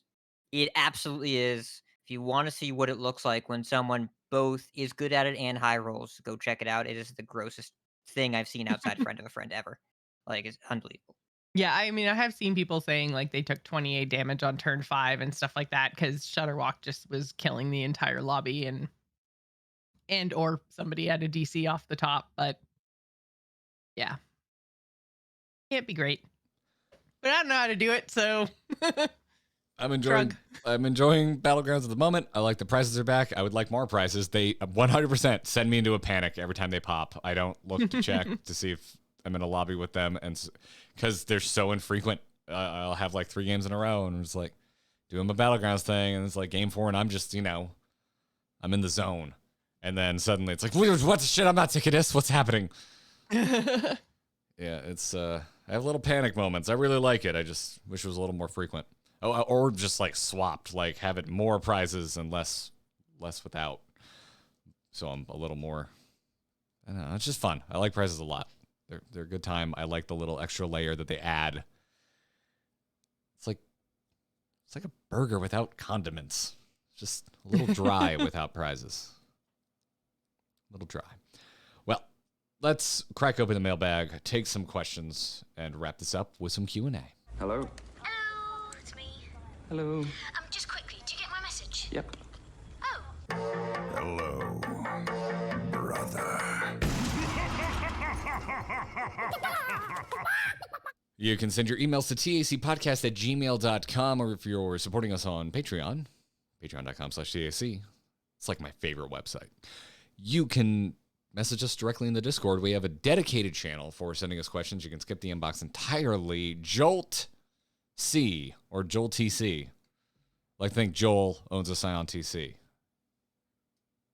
It absolutely is. If you want to see what it looks like when someone both is good at it and high rolls, go check it out. It is the grossest thing I've seen outside Friend of a Friend ever. Like, it's unbelievable. Yeah, I mean, I have seen people saying like they took 28 damage on turn 5 and stuff like that because Shutterwalk just was killing the entire lobby and or somebody had a DC off the top. But yeah, can't be great. But I don't know how to do it, so I'm enjoying Battlegrounds at the moment. I like the prices are back. I would like more prices. They 100% send me into a panic every time they pop. I don't look to check to see if I'm in a lobby with them, and because they're so infrequent. I'll have like 3 games in a row, and I'm just like doing my Battlegrounds thing, and it's like game 4, and I'm just, I'm in the zone. And then suddenly it's like, what the shit? I'm not taking this. What's happening? Yeah, it's, I have little panic moments. I really like it. I just wish it was a little more frequent. Oh, or just like swapped, like have it more prizes and less without. So I'm a little more, I don't know, it's just fun. I like prizes a lot. They're a good time. I like the little extra layer that they add. It's like a burger without condiments. Just a little dry without prizes. A little dry. Well, let's crack open the mailbag, take some questions, and wrap this up with some Q&A. Hello. Hello, it's me. Hello. Just quickly, do you get my message? Yep. Oh. Hello, brother. You can send your emails to tacpodcast@gmail.com, or if you're supporting us on Patreon, patreon.com/tac. It's like my favorite website. You can message us directly in the Discord. We have a dedicated channel for sending us questions. You can skip the inbox entirely. Jolt C or Joel TC. Like, think Joel owns a Scion TC.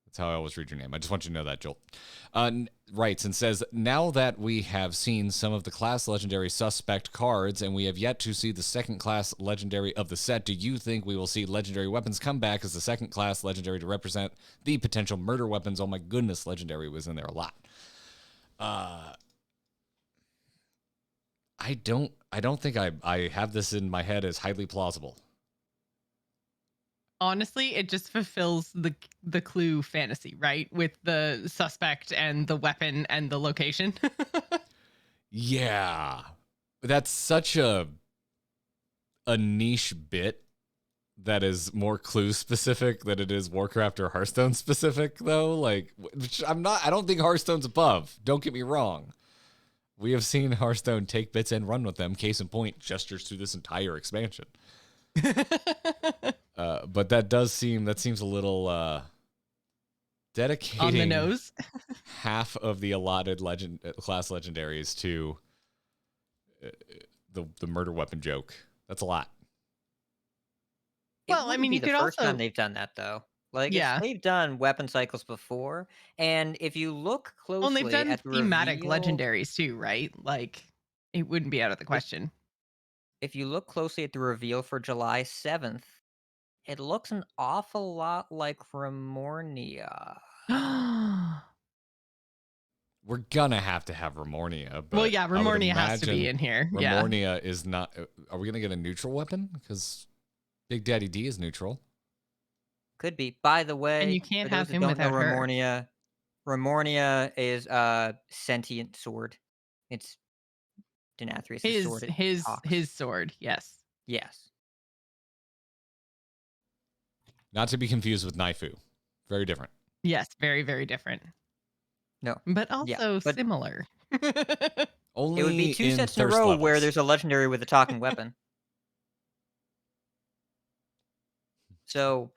That's how I always read your name. I just want you to know that, Joel. Writes and says, now that we have seen some of the class legendary suspect cards and we have yet to see the second class legendary of the set, do you think we will see legendary weapons come back as the second class legendary to represent the potential murder weapons? Oh my goodness, legendary was in there a lot. I I don't think I have this in my head as highly plausible. Honestly, it just fulfills the clue fantasy, right? With the suspect and the weapon and the location. Yeah. That's such a niche bit that is more clue specific than it is Warcraft or Hearthstone specific, though. Like, which I don't think Hearthstone's above. Don't get me wrong. We have seen Hearthstone take bits and run with them. Case in point, gestures through this entire expansion. But that seems a little dedicating on the nose. half of the allotted class legendaries to the murder weapon joke. That's a lot. Well, I mean, you the could first also time they've done that though. Like, yeah. they've done weapon cycles before, and if you look Well, closely and they've done at the thematic reveal, legendaries too, right? Like, it wouldn't be out of the question. if you look closely at the reveal for July 7th, it looks an awful lot like Remornia. We're gonna have to have Remornia, but Well, yeah, I would Remornia has to be imagine in here. Yeah. Remornia is not. Are we gonna get a neutral weapon? Because Big Daddy D is neutral. Could be. By the way, And you can't for those have that him don't know without her. Remornia is a sentient sword. It's Denathrius' sword. It talks. His sword, yes. Yes. Not to be confused with Naifu. Very different. Yes, very, very different. No. But also but similar. Only it would be 2 in sets in a thirst row levels. where there's a legendary with a talking weapon. So,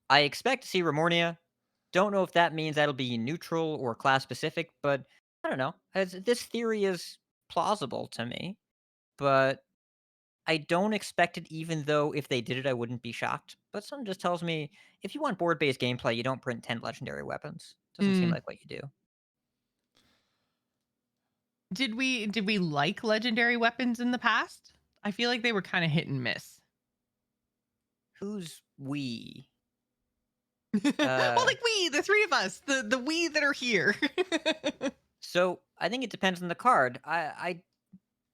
I expect to see Remornia. Don't know if that means that'll be neutral or class specific, but I don't know. This theory is plausible to me, but I don't expect it, even though if they did it, I wouldn't be shocked. But something just tells me if you want board-based gameplay, you don't print 10 legendary weapons. Doesn't seem like what you do. Did we like legendary weapons in the past? I feel like they were kind of hit and miss. Who's we? Well, like we, the three of us, the we that are here. So I think it depends on the card. I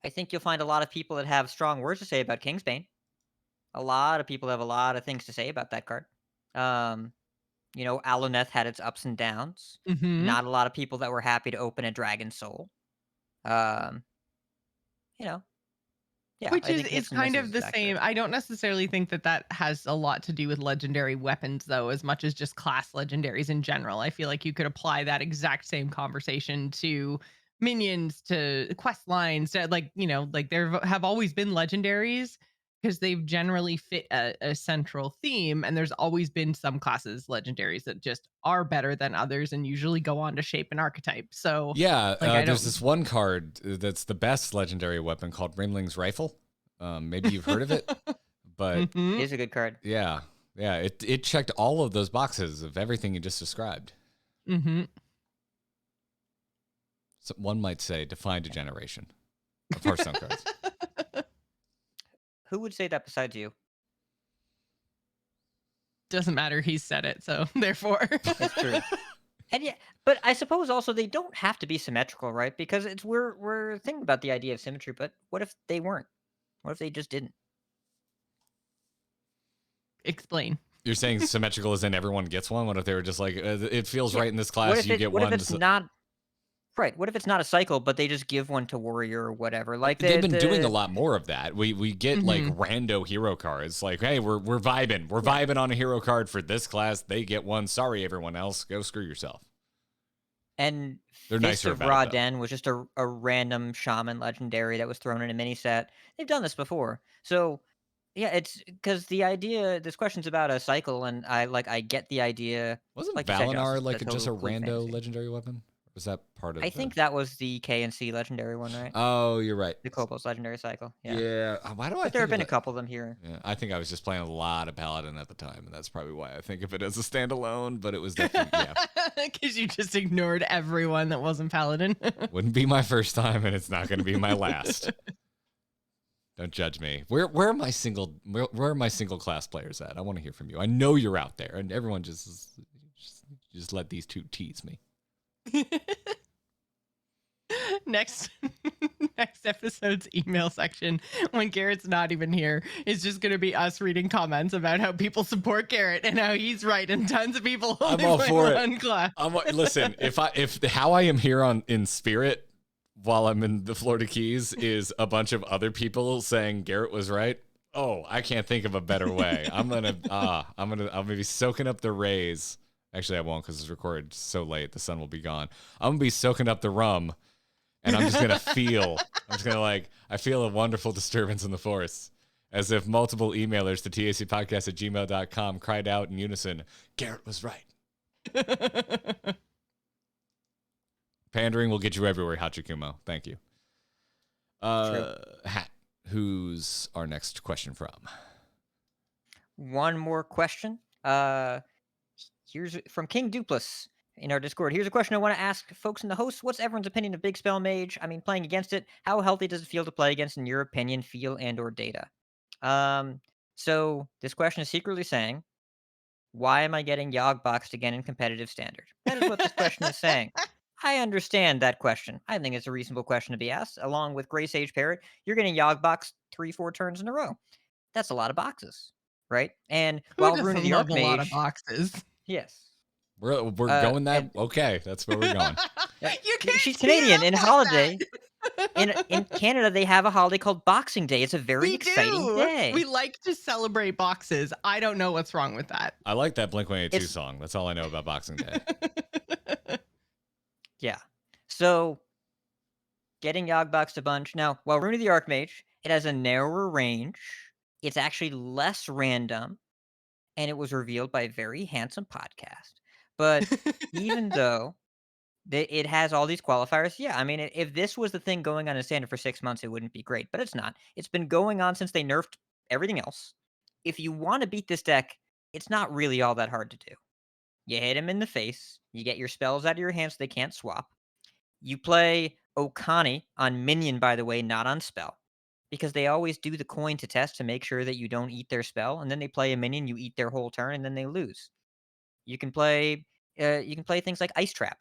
think you'll find a lot of people that have strong words to say about Kingsbane. A lot of people have a lot of things to say about that card. You know, Aluneth had its ups and downs. Not a lot of people that were happy to open a Dragon Soul. You know, yeah, Which I is think it's hits and kind misses of the is accurate. same. I don't necessarily think that has a lot to do with legendary weapons, though, as much as just class legendaries in general. I feel like you could apply that exact same conversation to minions, to quest lines, to like there have always been legendaries because they've generally fit a central theme, and there's always been some classes legendaries that just are better than others and usually go on to shape an archetype. So yeah, like, there's this one card that's the best legendary weapon called Rimling's Rifle. Maybe you've heard of it, but It is a good card. yeah, it checked all of those boxes of everything you just described. So one might say defined a generation of Hearthstone cards. Who would say that besides you? Doesn't matter. He said it, so therefore. It's true. And yeah, but I suppose also they don't have to be symmetrical, right? Because we're thinking about the idea of symmetry, but what if they weren't? What if they just didn't? Explain. You're saying symmetrical as in everyone gets one? What if they were just like, it feels right in this class, you get one? What if it's not? Right. What if it's not a cycle, but they just give one to warrior or whatever? Like they've been doing a lot more of that. We get like Mm-hmm. rando hero cards. Like, hey, we're vibing. We're vibing on a hero card for this class. They get one. Sorry, everyone else. Go screw yourself. And They're Fist nicer of about it, though. Ra-Den was just a random shaman legendary that was thrown in a mini set. They've done this before. So yeah, it's because the idea, this question's about a cycle, and I get the idea. Wasn't like you said, Joce, Valinar it's like just a total clue rando fantasy. legendary weapon? Or was that part of I think that was the K and C legendary one, right? Oh, you're right. The Kobolds legendary cycle. Yeah. Yeah. Why do I But there have think been of a couple of them here. Yeah, I think I was just playing a lot of Paladin at the time, and that's probably why I think of it as a standalone, but it was definitely, yeah. Because you just ignored everyone that wasn't Paladin. Wouldn't be my first time, and it's not going to be my last. Don't judge me. Where are my single class players at? I want to hear from you. I know you're out there, and everyone just let these two tease me. next next episode's email section, when Garrett's not even here, is just going to be us reading comments about how people support Garrett and how he's right and tons of people only I'm all play for one it. class. Listen, if how I am here in spirit while I'm in the Florida Keys is a bunch of other people saying Garrett was right. Oh, I can't think of a better way. I'll be soaking up the rays. Actually, I won't, because it's recorded so late. The sun will be gone. I'm gonna be soaking up the rum, and I'm just gonna I feel a wonderful disturbance in the force, as if multiple emailers to tacpodcast@gmail.com cried out in unison, Garrett was right. Pandering will get you everywhere, Hachikumo. Thank you. Hat, who's our next question from? One more question. Here's from King Dupless in our Discord. Here's a question I want to ask folks in the host. What's everyone's opinion of Big Spell Mage? I mean, playing against it, how healthy does it feel to play against in your opinion, feel, and or data? So this question is secretly saying, why am I getting Yogg-boxed again in competitive standard? That is what this question is saying. I understand that question. I think it's a reasonable question to be asked. Along with Grey Sage Parrot, you're getting Yogg-boxed 3-4 turns in a row. That's a lot of boxes, right? And Who while doesn't Rune of the love a lot of Archmage, boxes? yes. We're going that. and- Okay, that's where we're going. You can't She's speed it Canadian. up In like holiday, that. in Canada, they have a holiday called Boxing Day. It's a very We exciting do. day. We like to celebrate boxes. I don't know what's wrong with that. I like that Blink-182 It's- song. That's all I know about Boxing Day. Yeah. So, getting Yogg-boxed a bunch. Now, while Rune of the Archmage, it has a narrower range. It's actually less random, and it was revealed by a very handsome podcast. But even though it has all these qualifiers, yeah, I mean, if this was the thing going on in standard for 6 months, it wouldn't be great. But it's not. It's been going on since they nerfed everything else. If you want to beat this deck, it's not really all that hard to do. You hit him in the face. You get your spells out of your hands so they can't swap. You play Okani on minion, by the way, not on spell. Because they always do the coin to test to make sure that you don't eat their spell, and then they play a minion, you eat their whole turn, and then they lose. You can play things like Ice Trap.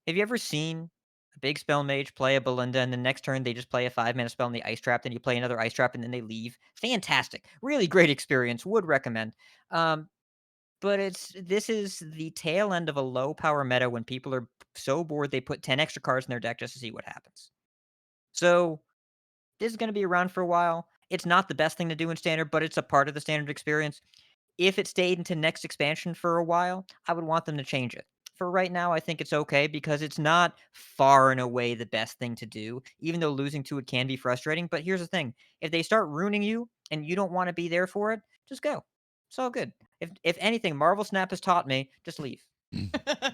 Have you ever seen a big spell mage play a Belinda, and the next turn they just play a 5-mana spell and they Ice Trap, then you play another Ice Trap, and then they leave? Fantastic. Really great experience. Would recommend. But this is the tail end of a low power meta when people are so bored they put 10 extra cards in their deck just to see what happens. So this is going to be around for a while. It's not the best thing to do in standard, but it's a part of the standard experience. If it stayed into next expansion for a while, I would want them to change it. For right now, I think it's okay because it's not far and away the best thing to do, even though losing to it can be frustrating. But here's the thing. If they start ruining you and you don't want to be there for it, just go. It's all good. If anything, Marvel Snap has taught me, just leave.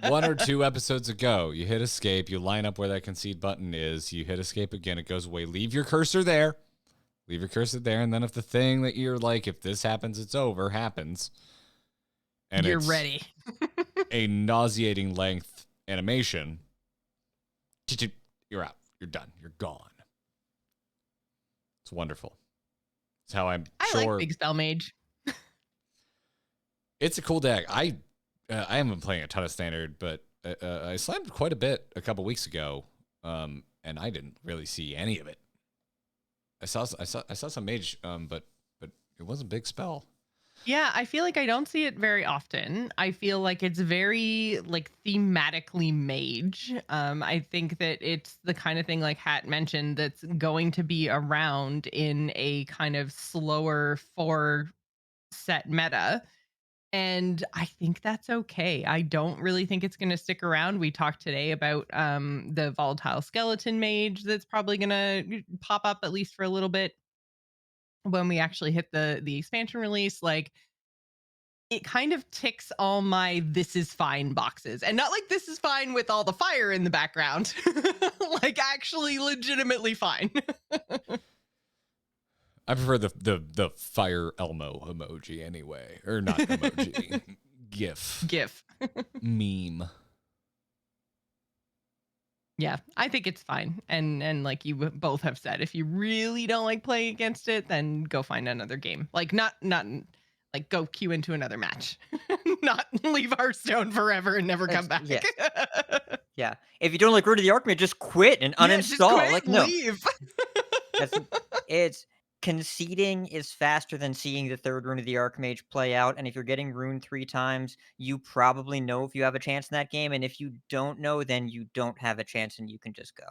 1 or 2 episodes ago, you hit escape, you line up where that concede button is, you hit escape again, it goes away. Leave your cursor there. Leave your cursor there, and then if the thing that you're like, if this happens, it's over, happens. And you're it's ready. a nauseating length animation. You're out. You're done. You're gone. It's wonderful. It's how I like Big Spell Mage. It's a cool deck. I haven't been playing a ton of standard, but I slammed quite a bit a couple weeks ago, and I didn't really see any of it. I saw some mage, but it wasn't big spell. Yeah, I feel like I don't see it very often. I feel like it's very like thematically mage. I think that it's the kind of thing like Hat mentioned that's going to be around in a kind of slower 4-set meta. And I think that's okay. I don't really think it's going to stick around. We talked today about the Volatile Skeleton Mage that's probably going to pop up at least for a little bit when we actually hit the expansion release. Like, it kind of ticks all my this is fine boxes, and not like this is fine with all the fire in the background. Like actually legitimately fine. I prefer the fire Elmo emoji anyway, or not emoji, GIF meme. Yeah, I think it's fine. And like you both have said, if you really don't like playing against it, then go find another game. Like not like go queue into another match, not leave Hearthstone forever and never come back. Yes. Yeah. If you don't like Root of the Archmage, just quit and uninstall. Yeah, just quit, like, no. leave. It's conceding is faster than seeing the third Rune of the Archmage play out. And if you're getting Rune 3 times, you probably know if you have a chance in that game. And if you don't know, then you don't have a chance and you can just go.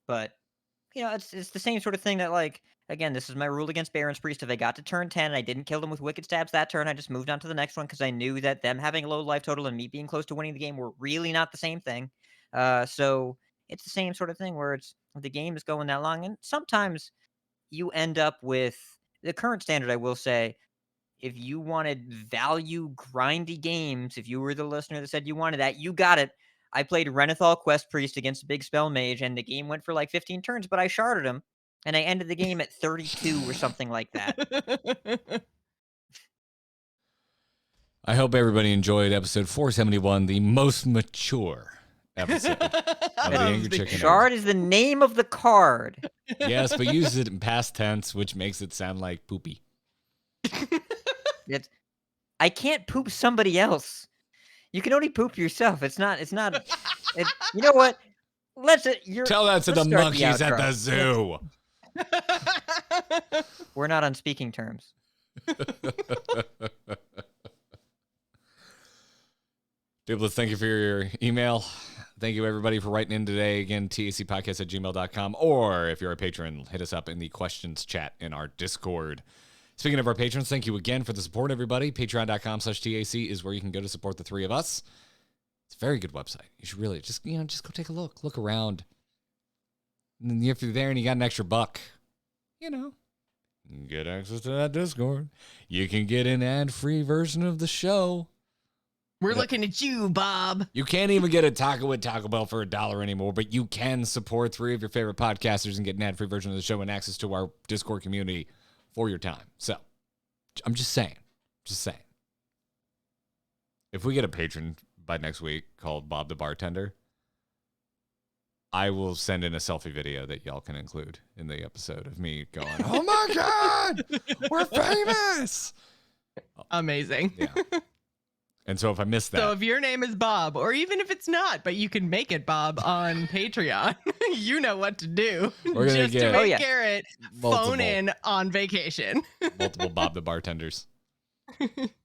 But, it's the same sort of thing that, like, again, this is my rule against Baron's Priest. If I got to turn 10 and I didn't kill them with Wicked Stabs that turn, I just moved on to the next one because I knew that them having a low life total and me being close to winning the game were really not the same thing. So it's the same sort of thing where the game is going that long. And sometimes you end up with the current standard, I will say, if you wanted value grindy games, if you were the listener that said you wanted that, you got it. I played Renathal Quest Priest against a big spell mage, and the game went for like 15 turns, but I sharded him, and I ended the game at 32 or something like that. I hope everybody enjoyed episode 471, the most mature episode of the Angry Chicken. Shard is the name of the card. Yes, but use it in past tense, which makes it sound like poopy. I can't poop somebody else. You can only poop yourself. It's not. You know what? Tell that to the monkeys at the zoo. We're not on speaking terms. Dibblets, thank you for your email. Thank you, everybody, for writing in today. Again, tacpodcast@gmail.com. Or if you're a patron, hit us up in the questions chat in our Discord. Speaking of our patrons, thank you again for the support, everybody. Patreon.com/TAC is where you can go to support the three of us. It's a very good website. You should really just go take a look. Look around. And then if you're there and you got an extra buck, you can get access to that Discord. You can get an ad-free version of the show. We're looking at you, Bob. You can't even get a taco at Taco Bell for $1 anymore, but you can support three of your favorite podcasters and get an ad-free version of the show and access to our Discord community for your time. So, I'm just saying. If we get a patron by next week called Bob the Bartender, I will send in a selfie video that y'all can include in the episode of me going, "Oh my God, we're famous!" Amazing. Yeah. And so if I miss that. So if your name is Bob, or even if it's not, but you can make it Bob on Patreon, you know what to do. We're gonna just get to make Garrett phone multiple. in on vacation. Multiple Bob the Bartenders.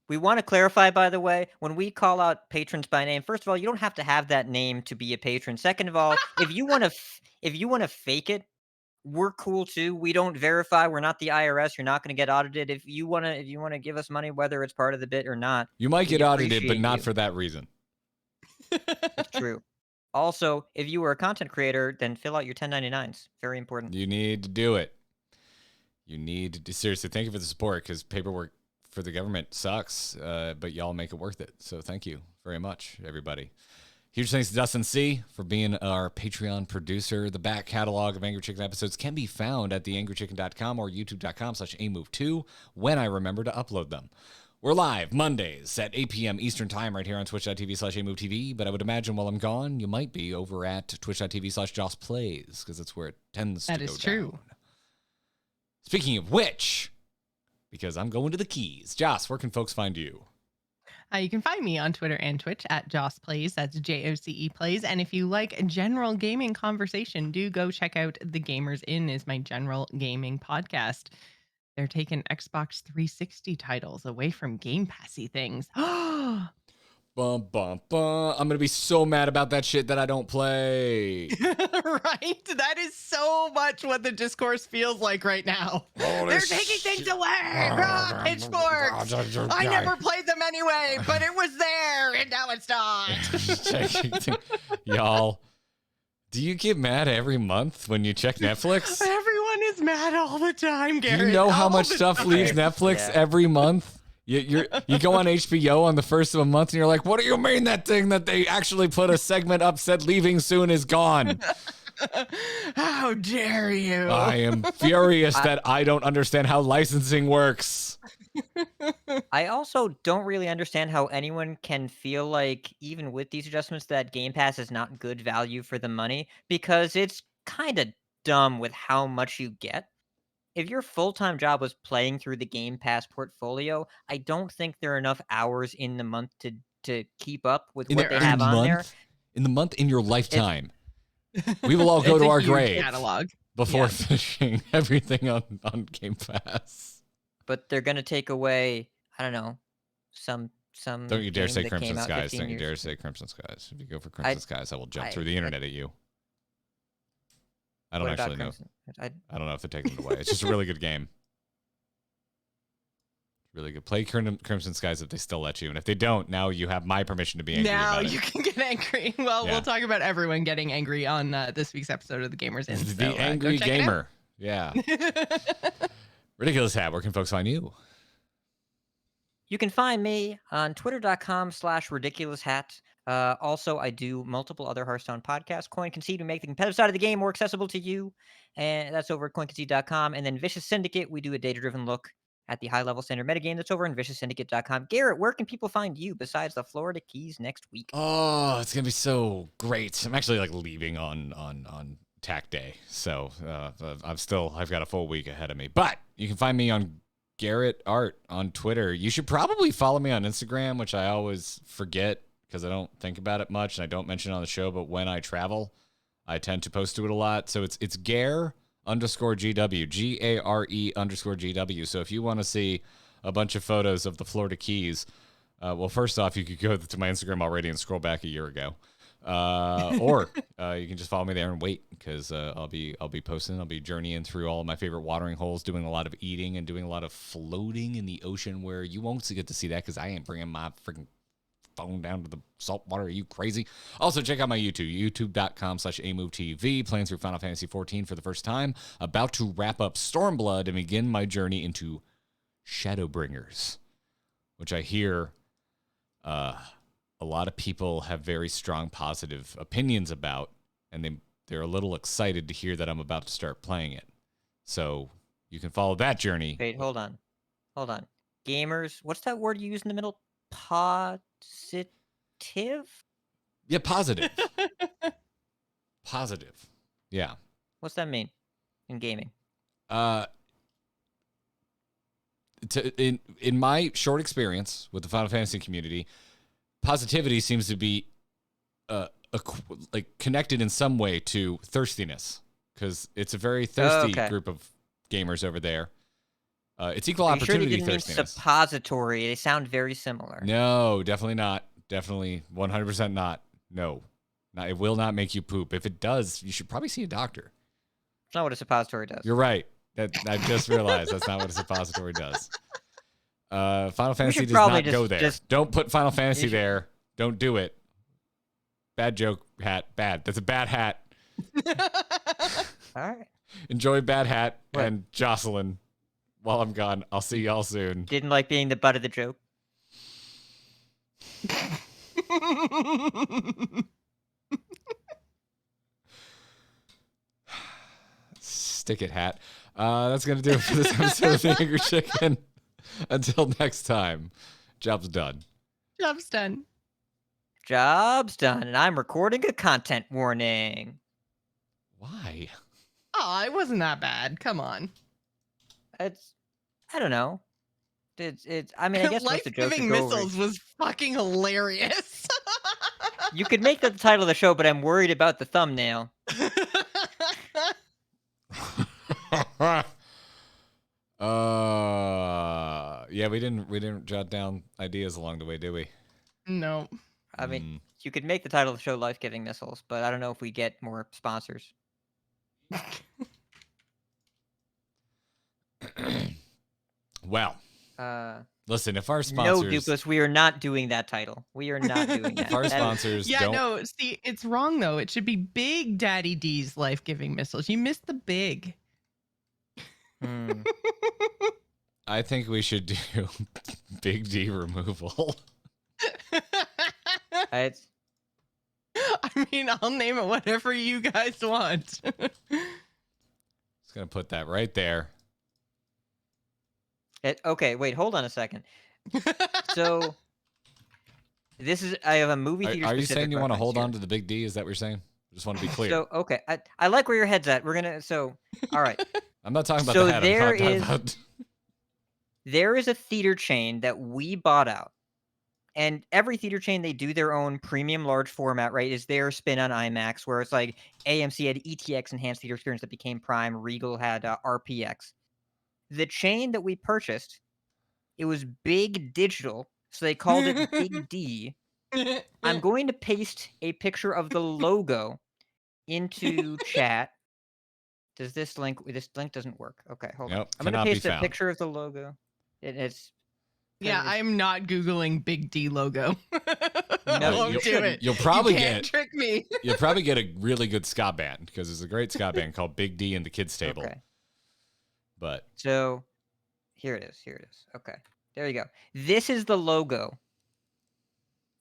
We want to clarify, by the way, when we call out patrons by name, first of all, you don't have to have that name to be a patron. Second of all, if you want to fake it, we're cool too. We don't verify. We're not the IRS. You're not going to get audited. If you want to give us money, whether it's part of the bit or not, You might get audited, but not for that reason. That's true. Also, if you were a content creator, then fill out your 1099s. Very important. You need to do it. Seriously, thank you for the support, because paperwork for the government sucks, but y'all make it worth it. So thank you very much, everybody. Huge thanks to Dustin C. for being our Patreon producer. The back catalog of Angry Chicken episodes can be found at theangrychicken.com or youtube.com/amove2 when I remember to upload them. We're live Mondays at 8 p.m. Eastern Time right here on twitch.tv/amovetv, but I would imagine while I'm gone, you might be over at twitch.tv/JocePlays, because that's where it tends to go down. That is true. Speaking of which, because I'm going to the keys. Joce, where can folks find you? You can find me on Twitter and Twitch at Joce Plays. That's JOCE Plays. And if you like general gaming conversation, do go check out The Gamers Inn is my general gaming podcast. They're taking Xbox 360 titles away from Game Passy things. Bum, bum, bum. I'm going to be so mad about that shit that I don't play. Right? That is so much what the discourse feels like right now. They're taking things away. Pitchforks. I never played them anyway, but it was there, and now it's not. Y'all, do you get mad every month when you check Netflix? Everyone is mad all the time, Garrett. You know how much stuff leaves Netflix every month? You go on HBO on the first of a month and you're like, what do you mean that thing that they actually put a segment up said leaving soon is gone? How dare you? I am furious that I don't understand how licensing works. I also don't really understand how anyone can feel like, even with these adjustments, that Game Pass is not good value for the money, because it's kind of dumb with how much you get. if your full-time job was playing through the Game Pass portfolio, I don't think there are enough hours in the month to keep up with what they have on there. In the month, in your lifetime. We will all go to our grave catalog before finishing everything on Game Pass. But they're gonna take away, I don't know, some. Don't you dare game say that Crimson came out Skies. 15 Don't you years dare ago. say Crimson Skies. If you go for Crimson Skies, I will jump through the internet at you. I don't What about actually know. Crimson? I don't know if they're taking it away. It's just a really good game. Really good. Play Crimson Skies if they still let you. And if they don't, now you have my permission to be angry now about it. you can get angry. Well, we'll talk about everyone getting angry on this week's episode of The Gamers In. The Angry Gamer. Yeah. RidiculousHat, where can folks find you? You can find me on twitter.com/RidiculousHat. Also, I do multiple other Hearthstone podcasts. Coin Concede, we make the competitive side of the game more accessible to you. And that's over at coinconcede.com. And then Vicious Syndicate, we do a data-driven look at the high-level standard metagame. That's over on vicioussyndicate.com. Garrett, where can people find you besides the Florida Keys next week? Oh, it's going to be so great. I'm actually leaving on TAC Day. So I've got a full week ahead of me. But you can find me on Garrett Art on Twitter. You should probably follow me on Instagram, which I always forget because I don't think about it much and I don't mention it on the show. But when I travel, I tend to post to it a lot. So it's Gare_GW, GARE_GW. So if you want to see a bunch of photos of the Florida Keys, well, first off, you could go to my Instagram already and scroll back a year ago. Or you can just follow me there and wait because I'll be posting. I'll be journeying through all of my favorite watering holes, doing a lot of eating and doing a lot of floating in the ocean where you won't get to see that because I ain't bringing my freaking phone down to the salt water. Are you crazy? Also, check out my YouTube, youtube.com/AMoveTV, playing through Final Fantasy XIV for the first time, about to wrap up Stormblood and begin my journey into Shadowbringers, which I hear a lot of people have very strong positive opinions about, and they're a little excited to hear that I'm about to start playing it. So you can follow that journey. Wait, hold on. Gamers, what's that word you use in the middle? Positive? Yeah, positive. Positive. Yeah. What's that mean in gaming? In my short experience with the Final Fantasy community, positivity seems to be connected in some way to thirstiness because it's a very thirsty group of gamers over there. It's equal opportunity sure they didn't thirstiness. Mean suppository. They sound very similar. No, definitely not. Definitely 100% not. No. It will not make you poop. If it does, you should probably see a doctor. It's not what a suppository does. You're right. I just realized that's not what a suppository does. Final Fantasy does not go there. Don't put Final Fantasy there. Don't do it. Bad joke, Hat. Bad. That's a bad hat. All right. Enjoy Bad Hat and Jocelyn. While I'm gone, I'll see y'all soon. Didn't like being the butt of the joke. Stick it, Hat. That's going to do it for this episode of The Angry Chicken. Until next time, job's done. Job's done. Job's done, and I'm recording a content warning. Why? Oh, it wasn't that bad. Come on. I don't know. I mean, I guess Life-giving missiles was fucking hilarious. You could make that the title of the show, but I'm worried about the thumbnail. Yeah, we didn't jot down ideas along the way, did we? No. I mean, you could make the title of the show Life-Giving Missiles, but I don't know if we get more sponsors. Well, listen, if our sponsors... No, Dupless, we are not doing that title. We are not doing that. If our sponsors don't... no, see, it's wrong, though. It should be Big Daddy D's Life-Giving Missiles. You missed the big. I think we should do Big D removal. I mean, I'll name it whatever you guys want. Just going to put that right there. Okay, wait, hold on a second. So, I have a movie theater. Are you saying you want to hold on to the Big D? Is that what you're saying? Just want to be clear. So, okay, I like where your head's at. All right. I'm not talking about So the hat. I'm talking about... There is a theater chain that we bought out. And every theater chain, they do their own premium large format, right? Is their spin on IMAX, where it's like AMC had ETX Enhanced Theater Experience that became Prime. Regal had RPX. The chain that we purchased, it was big digital, so they called it Big D. I'm going to paste a picture of the logo into chat. Does this link? This link doesn't work. Okay, hold on. I'm going to paste a picture of the logo. It's... Yeah, I'm not Googling Big D logo. No, Won't do it. You'll probably you can't trick me. You'll probably get a really good ska band because there's a great ska band called Big D and the Kids Table. Okay. But so here it is. Okay. There you go. This is the logo.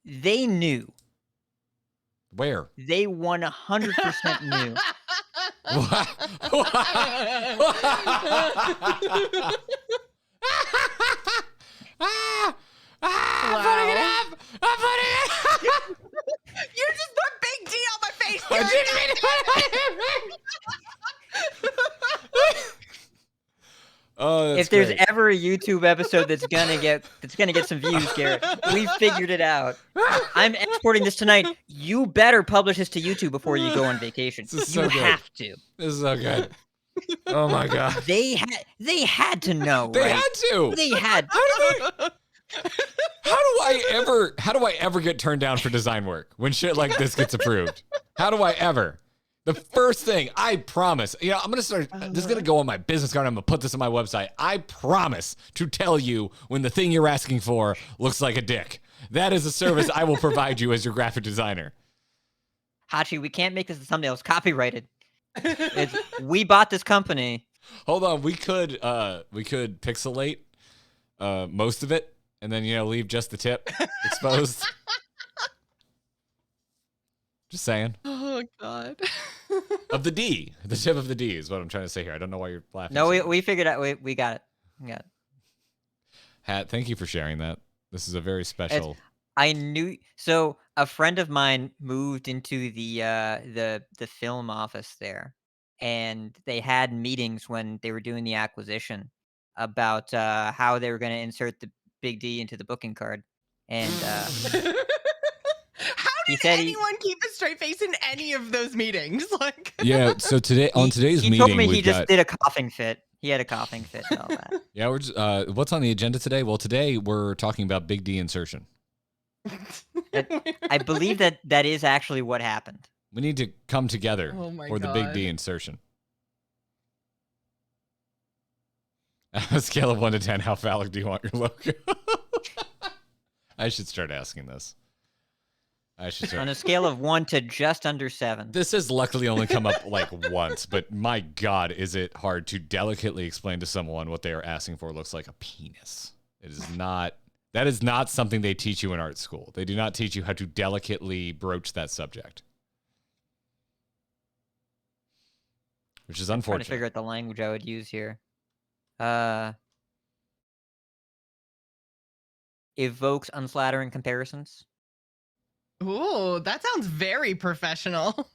They knew. Where? They 100% knew. I'm putting it up! I'm putting it up! You just put Big D on my face. I didn't mean to put it. Oh, that's if there's great. ever a YouTube episode that's gonna get some views, Garrett, we figured it out. I'm exporting this tonight. You better publish this to YouTube before you go on vacation. This is so you good. have to. This is so good. Oh my god. They had to know. They right? had to. They had. How do I ever get turned down for design work when shit like this gets approved? How do I ever? The first thing, I promise, I'm going to start, this is going to go on my business card. I'm going to put this on my website. I promise to tell you when the thing you're asking for looks like a dick. That is a service I will provide you as your graphic designer. Hachi, we can't make this a thumbnail. It's copyrighted. We bought this company. Hold on. We could pixelate most of it and then, leave just the tip exposed. Just saying. Oh, God. Of the D. The tip of the D is what I'm trying to say here. I don't know why you're laughing. No, we figured out. We got it. Hat, thank you for sharing that. This is a very special... I knew... So, a friend of mine moved into the film office there. And they had meetings when they were doing the acquisition about how they were going to insert the Big D into the booking card. And... How did anyone keep a straight face in any of those meetings? Like, yeah. So today's he meeting, told me he just did a coughing fit. He had a coughing fit and all that. Yeah, we're just, what's on the agenda today? Well, today we're talking about Big D insertion. I believe that is actually what happened. We need to come together for the Big D insertion. On a scale of 1 to 10, how phallic do you want your logo? I should start asking this. On a scale of 1 to just under 7. This has luckily only come up like once, but my God, is it hard to delicately explain to someone what they are asking for looks like a penis. It is not. That is not something they teach you in art school. They do not teach you how to delicately broach that subject. Which is unfortunate. I'm trying to figure out the language I would use here. Evokes unflattering comparisons. Ooh, that sounds very professional.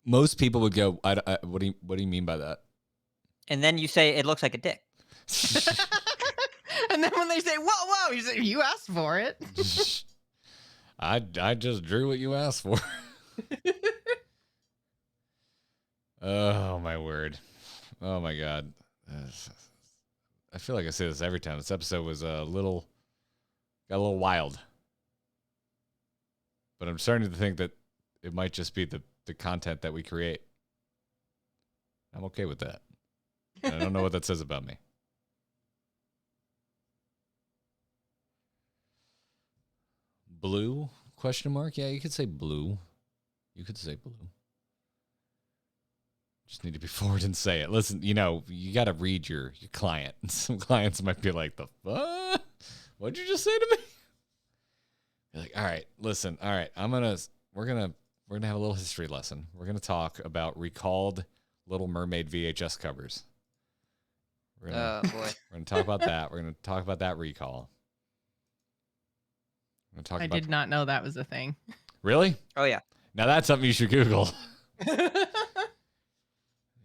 Most people would go, what do you mean by that? And then you say, it looks like a dick. And then when they say, whoa, you say, you asked for it. I just drew what you asked for. Oh, my word. Oh, my God. I feel like I say this every time. This episode was got a little wild. But I'm starting to think that it might just be the content that we create. I'm okay with that. I don't know what that says about me. Blue? Question mark? Yeah, you could say blue. You could say blue. Just need to be forward and say it. Listen, you got to read your client. Some clients might be like, the fuck? What'd you just say to me? You're like, all right, listen, all right, we're gonna have a little history lesson. We're gonna talk about recalled Little Mermaid VHS covers. We're gonna talk about that. We're gonna talk about that recall. I did not know that was a thing. Really? Oh yeah. Now that's something you should Google.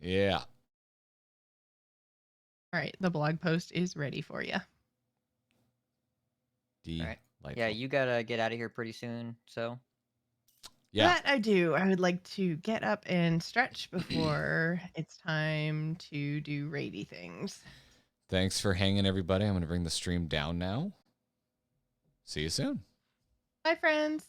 Yeah. All right, the blog post is ready for you. All right. Yeah, you gotta get out of here pretty soon. So. Yeah. That I do. I would like to get up and stretch before it's time to do raidy things. Thanks for hanging, everybody. I'm going to bring the stream down now. See you soon. Bye, friends.